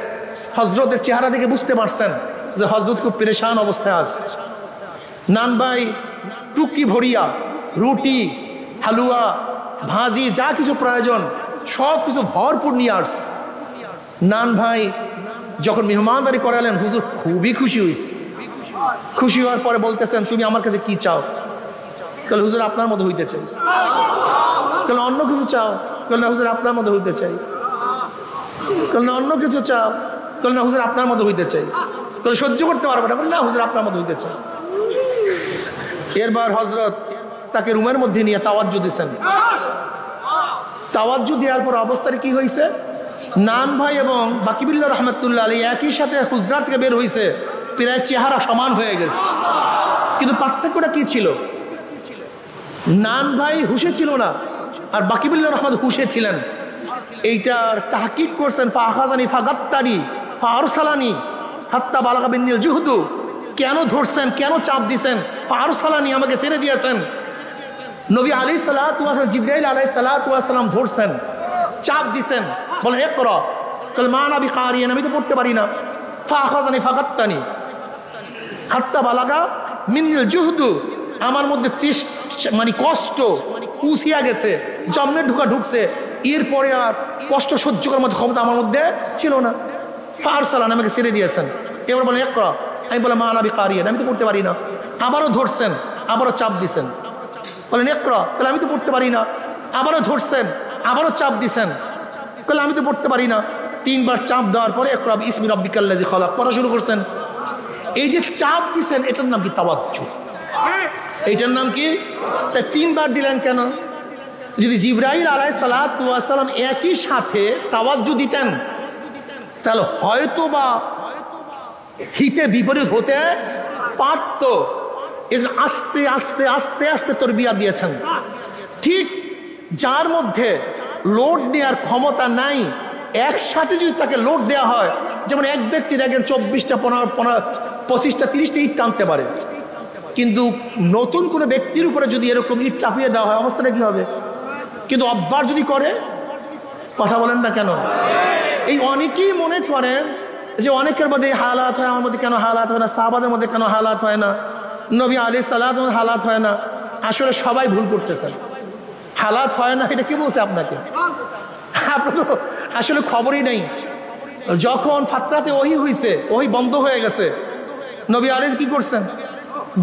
হজরতের চেহারা দেখে বুঝতে পারছেন যে হজরত খুব পেরেশান অবস্থায় আছে। নান ভাই টুকি ভরিয়া রুটি, হালুয়া, ভাজি, যা কিছু প্রয়োজন সব কিছু ভরপুর নিয়ে আস। নান ভাই যখন মেহমানদারি করালেন, হুজুর খুবই খুশি হইস। খুশি হওয়ার পরে বলতেছেন, তুমি আমার কাছে কি চাও? কাল হুজুর আপনার মতো হইতে চাই। কাল অন্য কিছু চাও? কাল না হুজুর আপনার মতো হইতে চাই। কাল না অন্য কিছু চাও? কাল না হুজুর আপনার মতো হইতে চাই। কাল সহ্য করতে পারবে না, না হুজুর আপনার মতো হইতে চাই। এরবার হজরত তাকে রুমের মধ্যে নিয়ে তাওয়াজ্জু দিয়েছেন। তাওয়াজ্জু দেওয়ার পর অবস্থাটা কি হয়েছে, নান ভাই এবং বাকিবুল্লাহ রহমতুল্লাহ আলী একই সাথে হুজরাত থেকে বের হয়েছে, প্রায় চেহারা সমান হয়ে গেছে। কিন্তু পার্থক্যটা কি ছিল? নান ভাই হুশে ছিল না, আর বাকিবুল্লাহ রহমত হুশে ছিলেন। এইটার তাহকিক করছেন ফাখাজানি ফাগাত্তারি ফারসালানি হাত্তা বালাগা বিন্নিল জুহদু। কেন ধরছেন, কেন চাপ দিয়েছেন? ফারসালানি, আমাকে ছেড়ে দিয়েছেন। নবী আলাইহিস সালাতু ওয়াস সালাম, জিবরাইল আলাইহিস সালাতু ওয়াস সালাম ধরছেন, চাপ দিছেন, বলেন ইকরা। কাল মা নবী কারিয়ান, আমি তো পড়তে পারি না। ফাখাজানি ফাগাত্তানি হাত্তা বালাগা মিন্নিল জুহদু, আমার মধ্যে মানে কষ্ট উছিয়া গেছে, জন্মের ঢুকছে। এরপরে আর কষ্ট সহ্য করার মতো ক্ষমতা আমার মধ্যে ছিল না। ফারসালান, আমাকে ছেড়ে দিয়েছেন। এবার বলেন ইকরা। আমি বলে মা নবী কারিয়ান, আমি তো পড়তে পারি না। আবারও ধরছেন, আবারও চাপ দিছেন, বলেন ইকরা। তাহলে আমি তো পড়তে পারি না। আবারও ধরছেন, আবারও চাপ দিছেন, তাহলে আমি তো পড়তে পারি না। তিনবার চাপ দেওয়ার পরে ইকরা বিসমি রাব্বিকাল্লাযী খালাক পড়া শুরু করছেন। এই যে চাপ দিছেন, এটার নাম কি? তাওয়াজ্জু। এইটার নাম কি? তা তিনবার দিলেন কেন? যদি জিবরাইল আলাইহিস সালাতু ওয়াস সালাম একই সাথে তাওয়াজ্জু দিতেন, তাহলে হয়তো বা হিতে বিপরীত হতে পারত। আস্তে আস্তে আস্তে আস্তে তরবিয়া দিয়েছেন। ঠিক যার মধ্যে লোড নেওয়ার ক্ষমতা নাই, একসাথে যদি তাকে লোড দেওয়া হয়, যেমন এক ব্যক্তি দেখেন 24টা 25টা 30টা ইট টানতে পারে, কিন্তু নতুন কোনো ব্যক্তির উপরে যদি এরকম ইট চাপিয়ে দেওয়া হয়, অবস্থাটা কি হবে? কিন্তু অভ্যাস যদি করে, কথা বলেন না কেন? এই অনেকেই মনে করেন যে অনেকের মধ্যে হালাত হয়, আমার মধ্যে কেন হালাত হয় না, সাহাবাদের মধ্যে কেন হালাত হয় না, নবী আলাইহিস সালাতু ওয়াস সালাম হালাত হয় না। আসলে সবাই ভুল করতেছেন। হালাত হয় না এটা কি বলছে আপনাকে? আপনার তো আসলে খবরই নেই। যখন ফাতরাতে ওহী হয়েছে, ওহী বন্ধ হয়ে গেছে, নবী আলাইহিস কি করছেন?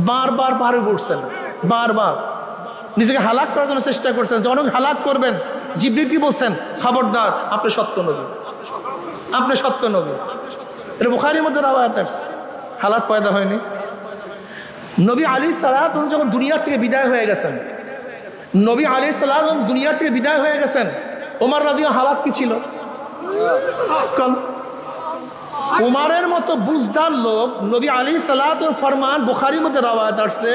বারবার পাহাড়ে উঠছেন, বারবার নিজেকে হালাক করার জন্য চেষ্টা করছেন। যখন হালাক করবেন, জিবরিল কি বলছেন? খবরদার, আপনি সত্য নবী, আপনি সত্য নবী। এটা বুখারীর মধ্যে রাওয়ায়াত আছে। হালাত পয়দা হয়নি। নবী আলাইহিস সালাত যখন দুনিয়া থেকে বিদায় হয়ে গেছেন, নবী আলাইহিস সালাত দুনিয়া থেকে বিদায় হয়ে গেছেন, ওমর রাদিয়াল্লাহু হালাত কি ছিল? উমারের মতো বুঝদার লোক, নবী আলাইহিস সালাত ফরমান বুখারীর মধ্যে রাওয়ায়াত আছে,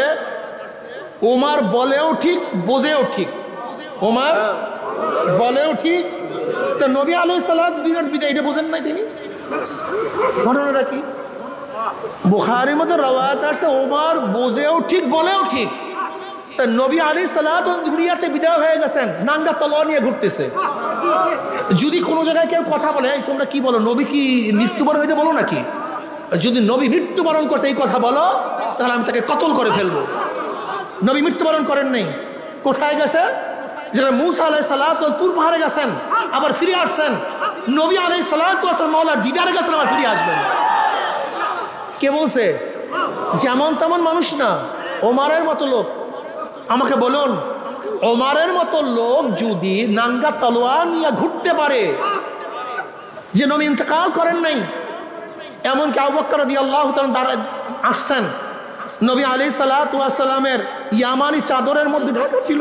উমার বলেও ঠিক বোঝেও ঠিক। উমার বলেও ঠিক, তো নবী আলাইহিস সালাত দুনিয়ার বিদায় এটা বোঝেন নাই তিনি? ঘটনাটা কি? বুখারীর মধ্যে রাওয়ায়াত আছে, উমার বোঝেও ঠিক বলেও ঠিক। তা নবী আলাইহিস সালাত দুনিয়াতে বিদায় হয়ে গেছেন, নাঙ্গা তলোয়ার নিয়ে ঘুরতেছে। যদি কোনো জায়গায় কেউ কথা বলে, তোমরা কি বলো, নবী কি মৃত্যুবরণ হইতে বলো নাকি? যদি নবী মৃত্যুবরণ করছে এই কথা বলো, তাহলে আমি তাকে কতল করে ফেলবো। নবী মৃত্যুবরণ করেন নাই, কোথায় গেছে? যেটা মুসা আলাইহিস সালাত তুর পাহাড়ে গেছেন, আবার ফিরে আসছেন। নবী আলাইহিস সালাত মাওলার দিদারে গেছেন, আবার ফিরে আসবেন। কে বলছে? যেমন তেমন মানুষ না, ওমরের মতো লোক। আমাকে বলুন, ওমরের মতো লোক যদি নাঙ্গা তলোয়ার নিয়ে ঘুরতে পারে, যে নবী ইন্তেকাল করেন নাই, এমনকি আবু বকর রাদিয়াল্লাহু তাআলা আসছেন, নবী আলাইহিস সালাতু ওয়াস সালামের ইয়ামানি চাদরের মধ্যে ঢাকা ছিল।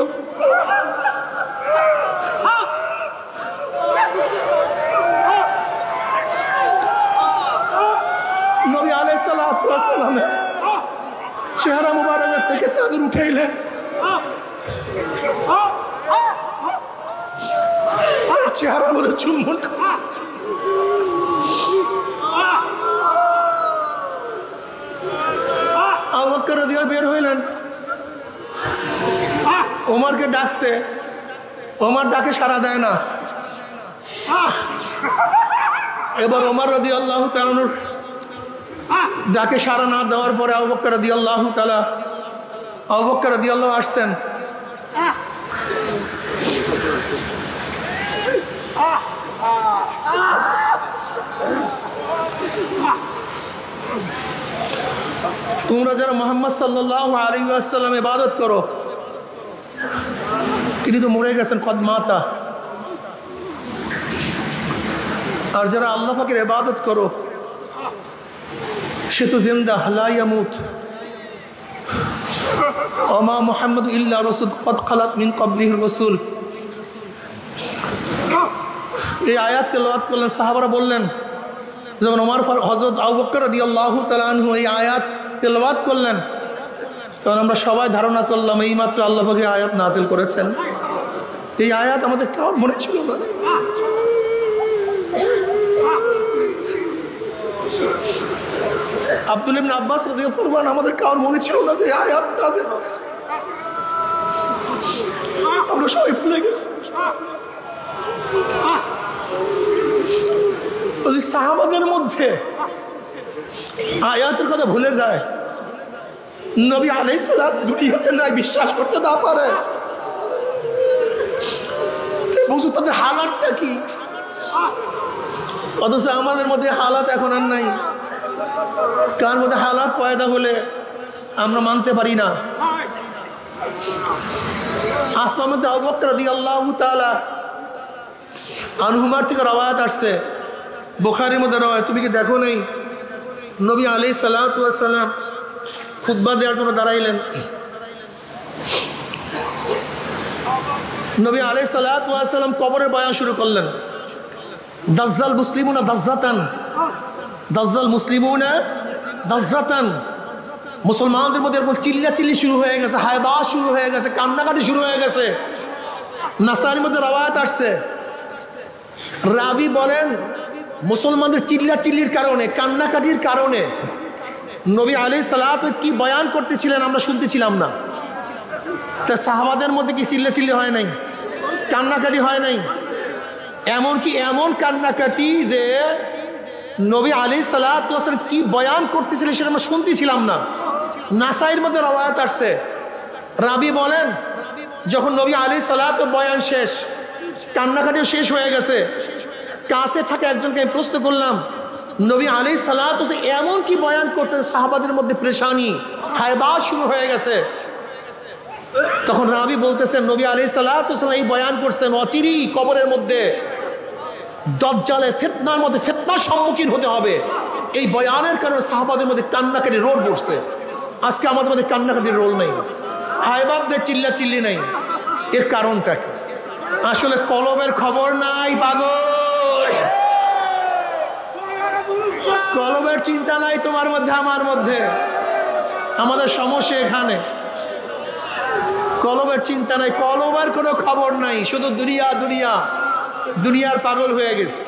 নবী আলাইহিস সালাতু ওয়াস সালামের চেহারা মুবারকের থেকে চাদর উঠাইলেন, চেহারার মধ্যে চুম্বন আবু বকর রাদিয়াল্লাহু বের হইলেন, ওমরকে ডাকছে, ওমর ডাকে সাড়া দেয় না। এবার ওমর রাদিয়াল্লাহু তাআলা ডাকে সাড়া না দেওয়ার পরে আবু বকর রাদিয়াল্লাহু তাআলা আসছেন। তোমরা যারা মুহাম্মদ সাল্লাল্লাহু আলাইহি ওয়াসাল্লাম ইবাদত করো, তিনি তো মরে গেছেন, কদ মাতা। আর যারা আল্লাহ পাকের ইবাদত করো, সে তো জিন্দা, লা ইয়ামুত। ওমা মুহাম্মদ ইল্লা রাসূল কদ খালাত মিন ক্বাবলিহি রাসূল। এই আয়াত তেলাওয়াত করলেন, সাহাবারা বললেন, যখন ওমর হযরত আবু বকর রাদিয়াল্লাহু তাআলা আনহু এই আয়াত তেলাওয়াত করলেন, তখন আমরা সবাই ধারণা করলাম এইমাত্র আল্লাহ পাক এই আয়াত নাযিল করেছেন। এই আয়াত আমাদের কারোর মনে ছিল না। আব্দুল্লাহ ইবনে আব্বাস রাদিয়াল্লাহু আনহু আমাদের কারোর মনে ছিল না যে এই আয়াত নাযিল হয়েছে। আমরা সবাই ভুলে গেছি। সাহাবাদের মধ্যে আয়াতের কথা ভুলে যায়, নবী আলাইহিস সালাত দুনিয়াতে নাই বিশ্বাস করতে না পারে, বুঝো তাদের হালাতটা কি। অথচ আমাদের মধ্যে হালাত এখন আর নাই। কার মধ্যে হালাত পয়দা হলে আমরা মানতে পারি না। আসমার মধ্যে আবু বকর রাদিয়াল্লাহু তাআলা আনহুমার থেকে রওয়ায়াত আসছে, বুখারীর মধ্যে রওয়ায়াত। তুমি কি দেখো নাই, নবী আলাইহিস সালাতু ওয়াস সালাম খুতবা দেওয়ার জন্য দাঁড়াইলেন। নবী আলাইহিস সালাতু ওয়াস সালাম কবরের বয়ান শুরু করলেন। দাজ্জাল মুসলিমুনা দাজ্জাতান, দাজ্জাল মুসলিমুনা দাজ্জাতান। মুসলমানদের মধ্যে এরপর চিল্লাচিল্লি শুরু হয়ে গেছে, হায়বাস শুরু হয়ে গেছে, কান্নাকাটি শুরু হয়ে গেছে। নাসাইর মধ্যে রওয়ায়াত আসছে, রাবি বলেন মুসলমানদের চিল্লাচিল্লির কারণে, কান্নাকাটির কারণে নবী আলাইহিস সালাতু কি বয়ান করতেছিলেন আমরা শুনতেছিলাম না। তা সাহাবাদের মধ্যে কি চিল্লাচিল্লি হয় নাই, কান্নাকাটি হয় নাই? এমনকি এমন কান্নাকাটি যে নবী আলাইহিস সালাতু ওয়াস সালাম কি বয়ান করতেছিলেন সেটা আমরা শুনতেছিলাম না। নাসাইর মধ্যে রওয়ায়াত আসছে, রাবি বলেন যখন নবী আলাইহিস সালাতু বয়ান শেষ, কান্নাকাটিও শেষ হয়ে গেছে, কাছে থাকা একজনকে আমি প্রশ্ন করলাম, নবী আলাইহিস সালাতু ওয়াস সালাম এমন কি বয়ান করছেন সাহাবাদের মধ্যে পেরেশানি, হায়বাস শুরু হয়ে গেছে। তখন রাবি বলতেছেন নবী আলাইহিস সালাতু ওয়াস সালাম এই বয়ান করছেন অচিরি কবরের মধ্যে দাজ্জালের ফিতনার মধ্যে ফিতনার সম্মুখীন হতে হবে। এই বয়ানের কারণে সাহাবাদের মধ্যে কান্নাকাটি রোল পড়ছে। আজকে আমাদের মধ্যে কান্নাকাটির রোল নেই, হায়বাদ দিয়ে চিল্লা চিল্লি নেই। এর কারণটা কি? আসলে কলবের খবর নাই পাগল, কলবের চিন্তা নাই তোমার মধ্যে আমার মধ্যে। আমাদের সমস্যা এখানে, কলবের চিন্তা নাই, কলবের কোনো খবর নাই, শুধু দুনিয়া দুনিয়া, দুনিয়ার পাগল হয়ে গেছে।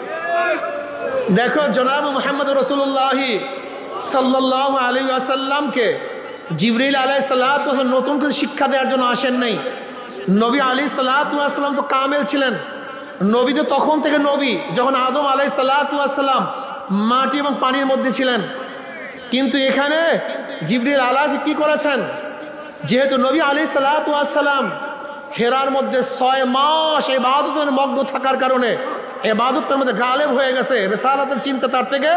দেখো জনাব মুহাম্মদ রাসূলুল্লাহ সাল্লাল্লাহু আলাইহি ওয়াসাল্লামকে জিবরিল আলাইহিস সালাতু ওয়াস সালাম নতুন করে শিক্ষা দেওয়ার জন্য আসেন নাই। নবী আলাইহিস সালাতু ওয়াস সালাম তো কামেল ছিলেন। নবী তো তখন থেকে নবী যখন আদম আলাইহিস সালাতু ওয়াস সালাম মাটি এবং পানির মধ্যে ছিলেন। কিন্তু এখানে জিবরিল আলাইহিস কি করেছেন, যেহেতু নবী আলাইহিস সালাতু ওয়াস সালাম হেরার মধ্যে 6 মাস ইবাদতের মগ্ন থাকার কারণে ইবাদতের মধ্যে গালেব হয়ে গেছে, রিসালাতের চিন্তা তার থেকে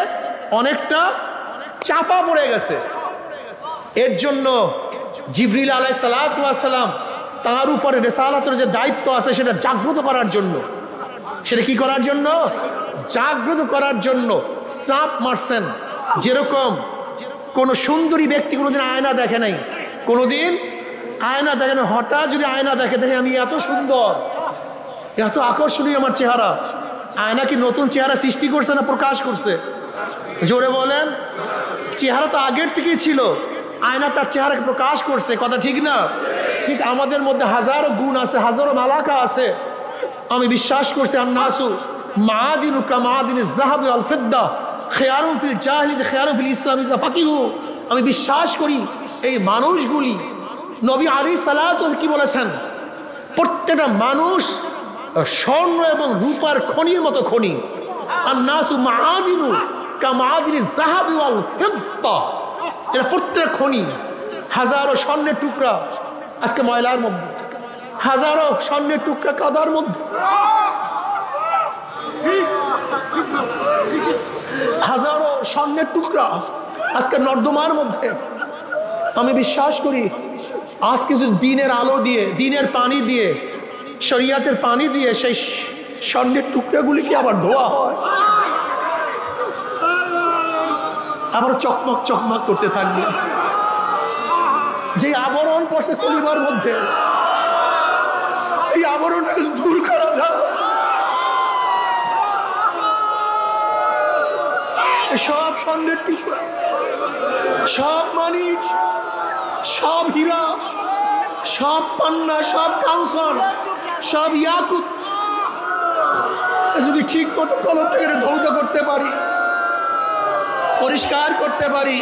অনেকটা চাপা পড়ে গেছে। এর জন্য জিবরিল আলাইহিস সালাতু ওয়াস সালাম তার উপরে রিসালাতের যে দায়িত্ব আছে সেটা জাগ্রত করার জন্য, সেটা কি করার জন্য? জাগ্রত করার জন্য চাপ মারছেন। যেরকম কোন সুন্দরী ব্যক্তি কোনোদিন আয়না দেখে নাই, কোনোদিন আয়না দেখে না, হঠাৎ যদি আয়না দেখে দেখে আমি এত সুন্দর, এত আকর্ষণীয় আমার চেহারা, আয়না কি নতুন চেহারা সৃষ্টি করছে না প্রকাশ করছে? জোরে বলেন। চেহারা তো আগের থেকেই ছিল, আয়না তার চেহারাকে প্রকাশ করছে, কথা ঠিক না? ঠিক আমাদের মধ্যে হাজারো গুণ আছে, হাজারো মালাকা আছে। আমি বিশ্বাস করছি আন্নাসু মাআদিনু কামাআদিনিজ যাহাবি ওয়াল ফিদ্দা খিয়ারুন ফিল জাহিলিয়্যাতি খিয়ারুন ফিল ইসলাম ইযা ফাকিহু। আমি বিশ্বাস করি এই মানুষগুলি, নবী আলাইহিস সালাতু কি বলেছেন, প্রত্যেকটা মানুষ স্বর্ণ এবং রূপার খনির মতো খনি। আন্নাসু মাআদিনু কামাআদিনিজ যাহাবি ওয়াল ফিদ্দা, এটা প্রত্যেক খনি। হাজারো স্বর্ণের টুকরা আজকে ময়লার মধ্যে, হাজারো স্বর্ণের টুকরা কাদার মধ্যে, হাজারো স্বর্ণের টুকরা আজকে নর্দমার মধ্যে। আমি বিশ্বাস করি আজকে যদি দিনের আলো দিয়ে, দিনের পানি দিয়ে, শরিয়াতের পানি দিয়ে সেই স্বর্ণের টুকরাগুলিকে আবার ধোয়া হয়, আবার চকমক চকমক করতে থাকবে। যে আবরণ পড়ছে কলিমার মধ্যে, এই আবরণটাকে দূর করা যায়। সব স্বর্ণের টুকরা, সব মানিক, সব হীরা, সব পান্না, সব কাঞ্চন, সব ইয়াকুত যদি ঠিক মতো কলমটাকে ধৌত করতে পারি, পরিষ্কার করতে পারি,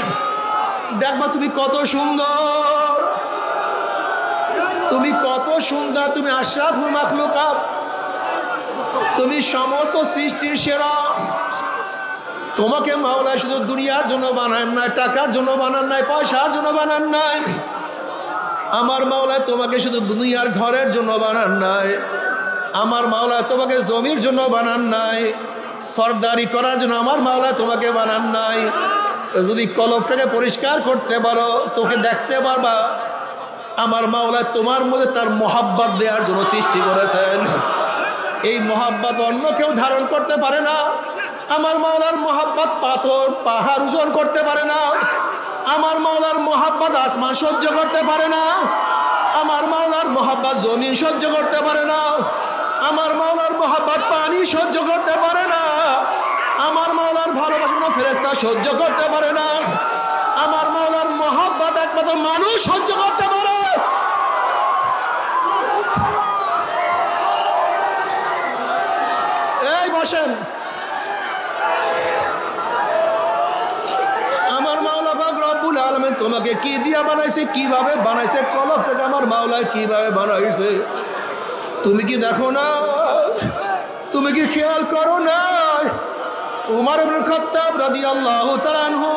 দেখবা তুমি কত সুন্দর, তুমি কত সুন্দর, তুমি আশরাফুল মাখলুকাত, তুমি সমস্ত সৃষ্টির সেরা। তোমাকে মাওলা শুধু দুনিয়ার জন্য বানান নাই, টাকার জন্য বানান নাই, পয়সার জন্য বানান নাই। আমার মাওলা তোমাকে শুধু দুনিয়ার ঘরের জন্য বানান নাই, আমার মাওলা তোমাকে জমির জন্য বানান নাই, সরদারি করার জন্য আমার মাওলা তোমাকে বানান নাই। যদি কলবটাকে পরিষ্কার করতে পারো, তোকে দেখতে পারবা আমার মাওলা তোমার মধ্যে তার মোহাব্বত দেওয়ার জন্য সৃষ্টি করেছেন। এই মোহাব্বত অন্য কেউ ধারণ করতে পারে না। আমার মাওলার মোহাব্বত পাথর পাহাড় ওজন করতে পারে না। আমার মাওলার মোহাব্বত আসমান সহ্য করতে পারে না। আমার মাওলার মোহাব্বত জমিন সহ্য করতে পারে না। আমার মাওলার মোহাব্বত পানি সহ্য করতে পারে না। আমার মাওলার ভালোবাসা কোনো ফেরেশতা সহ্য করতে পারে না। আমার মাওলার মোহাব্বত একমাত্র মানুষ সহ্য করতে পারে। এই বসেন, আমার মাওলা পাক রব্বুল আলামিন তোমাকে কি দিয়া বানাইছে, কিভাবে বানাইছে, কলবটাকে আমার মাওলা কিভাবে বানাইছে তুমি কি দেখো না? তুমি কি খেয়াল করো না? উমর ইবনে খাত্তাব রাদিয়াল্লাহু তাআলা আনহু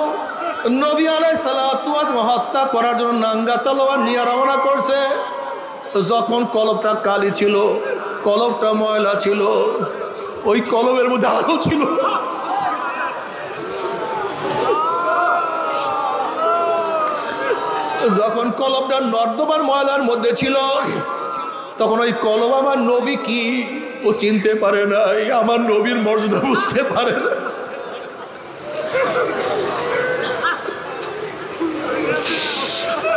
নবী আলাইহিস সালাতু ওয়াস সালাম হত্যা করার জন্য নাঙ্গা তলোয়ার নিয়ে রওনা করছে। যখন কলবটা কালি ছিল, কলবটা ময়লা ছিল, ওই কলবের মধ্যে আলো ছিল। যখন কলবটা নর্দমার ময়লার মধ্যে ছিল, তখন ওই কলব আমার নবী কি ও চিনতে পারে নাই, আমার নবীর মর্যাদা বুঝতে পারে না।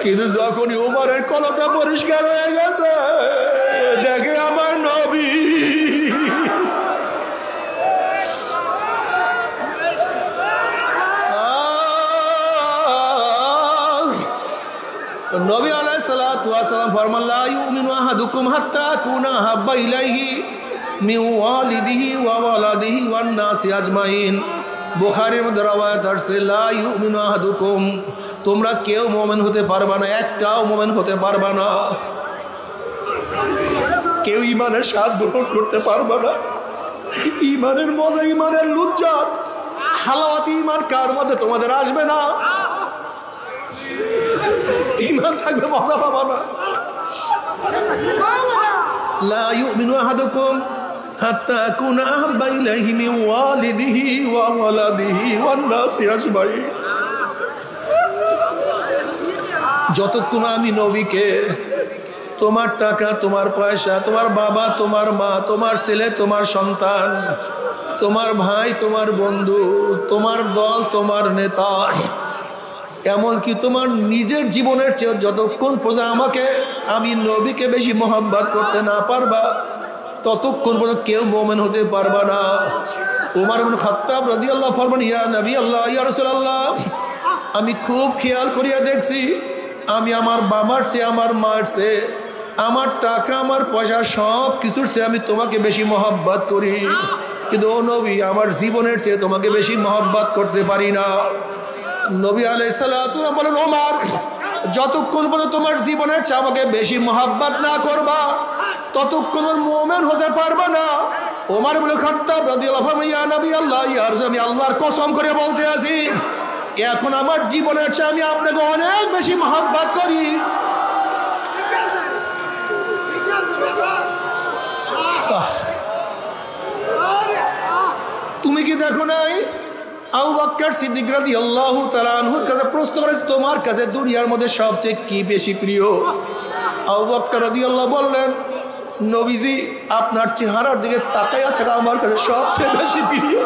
কিন্তু যখনই উমরের কলবটা পরিষ্কার হয়ে গেছে, দেখে আমার নবী, নবী আলাইহিস সালাতু ওয়াস সালাম ফরমান লা ইউমিনু আহাদুকুম হাত্তা কুনা হাব্বা ইলাইহি মিন ওয়ালিদিহি ওয়া ওয়ালাদিহি ওয়ান নাসি আজমাইন। বুখারীর মধ্যে রওয়ায়াত আছে লা ইউমিনু আহাদুকুম, তোমরা কেউ মুমিন হতে পারবা না, একটাও মুমিন হতে পারবা না, কেউ ঈমানের স্বাদ গ্রহণ করতে পারবা না। ঈমানের মজা, ঈমানের লুজ্জাত, হালাওয়াত ঈমান কার মধ্যে তোমাদের আসবে না। ঈমান থাকবে, মজা পাবা না। লা ইউমিনু আহাদুকুম হাত্তা আকুনা আহাব্বা ইলাইহি মিন ওয়ালিদিহি ওয়া ওয়ালাদিহি ওয়ান নাসি আজমাইন। যতক্ষণ আমি নবীকে তোমার টাকা, তোমার পয়সা, তোমার বাবা, তোমার মা, তোমার ছেলে, তোমার সন্তান তোমার ভাই, তোমার বন্ধু, তোমার দল, তোমার নেতা, এমনকি তোমার নিজের জীবনের চেয়ে যতক্ষণ পর্যন্ত আমাকে, আমি নবীকে বেশি মোহাব্বত করতে না পারবা, ততক্ষণ পর্যন্ত কেউ মুমিন হতে পারবা না। উমর ইবনে খাত্তাব রাদিয়াল্লাহু ফরমান, ইয়া নবী আল্লাহ, ইয়া রাসূলুল্লাহ, আমি খুব খেয়াল করিয়া দেখছি, আমি আমার বাবার চেয়ে, আমার মার চেয়ে, আমার টাকা, আমার পয়সা, সব কিছুর চেয়ে আমি তোমাকে বেশি মহব্বত করি, কিন্তু ও নবী, আমার জীবনের চেয়ে তোমাকে বেশি মহব্বত করতে পারি না। নবী আলাইহিস সালাতু ওয়াস সালাম বলেন, ওমর, যতক্ষণ পর্যন্ত তোমার জীবনের চেয়ে আমাকে বেশি মহব্বত না করবা, ততক্ষণ মুমিন হতে পারবা না। ওমর ইবনে খাত্তাব রাদিয়াল্লাহু আনহু, ইয়া নবী আল্লাহ, ইয়া রাসূল, আমি আল্লাহর কসম করে বলতে আছি, এখন আমার জীবনের চেয়ে আমি আপনাকে অনেক বেশি মহব্বত করি। তুমি কি দেখো নাই আবু বকর সিদ্দিক রাদিয়াল্লাহু তাআলা আনহুর কাছে প্রশ্ন করেছে, তোমার কাছে দুনিয়ার মধ্যে সবচেয়ে কি বেশি প্রিয়? আবু বকর রাদিয়াল্লাহু বললেন, নবীজি, আপনার চেহারার দিকে তাকায়া থাকা আমার কাছে সবচেয়ে বেশি প্রিয়।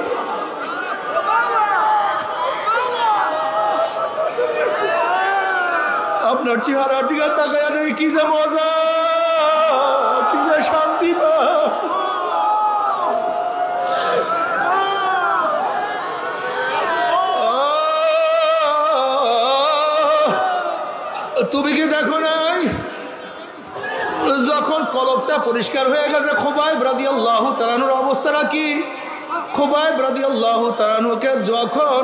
আপনার চেহারার দিকে তাকায়া দেখি কি যে মজা, কি যে শান্তি পা। তুমি কি দেখো নাই যখন কলবটা পরিষ্কার হয়ে গেছে, খুবাইব রাদিয়াল্লাহু তাআলা আনহুর অবস্থাটা কি? খুবাইব রাদিয়াল্লাহু তাআলা আনহুকে যখন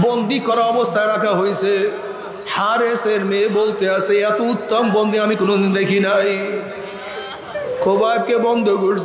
বন্দী করা অবস্থায় রাখা হয়েছে, হারেসের মেয়ে বলতে আছে, এত উত্তম বন্দী আমি কোনোদিন দেখি নাই। খুবাইবকে বন্ধ করছে।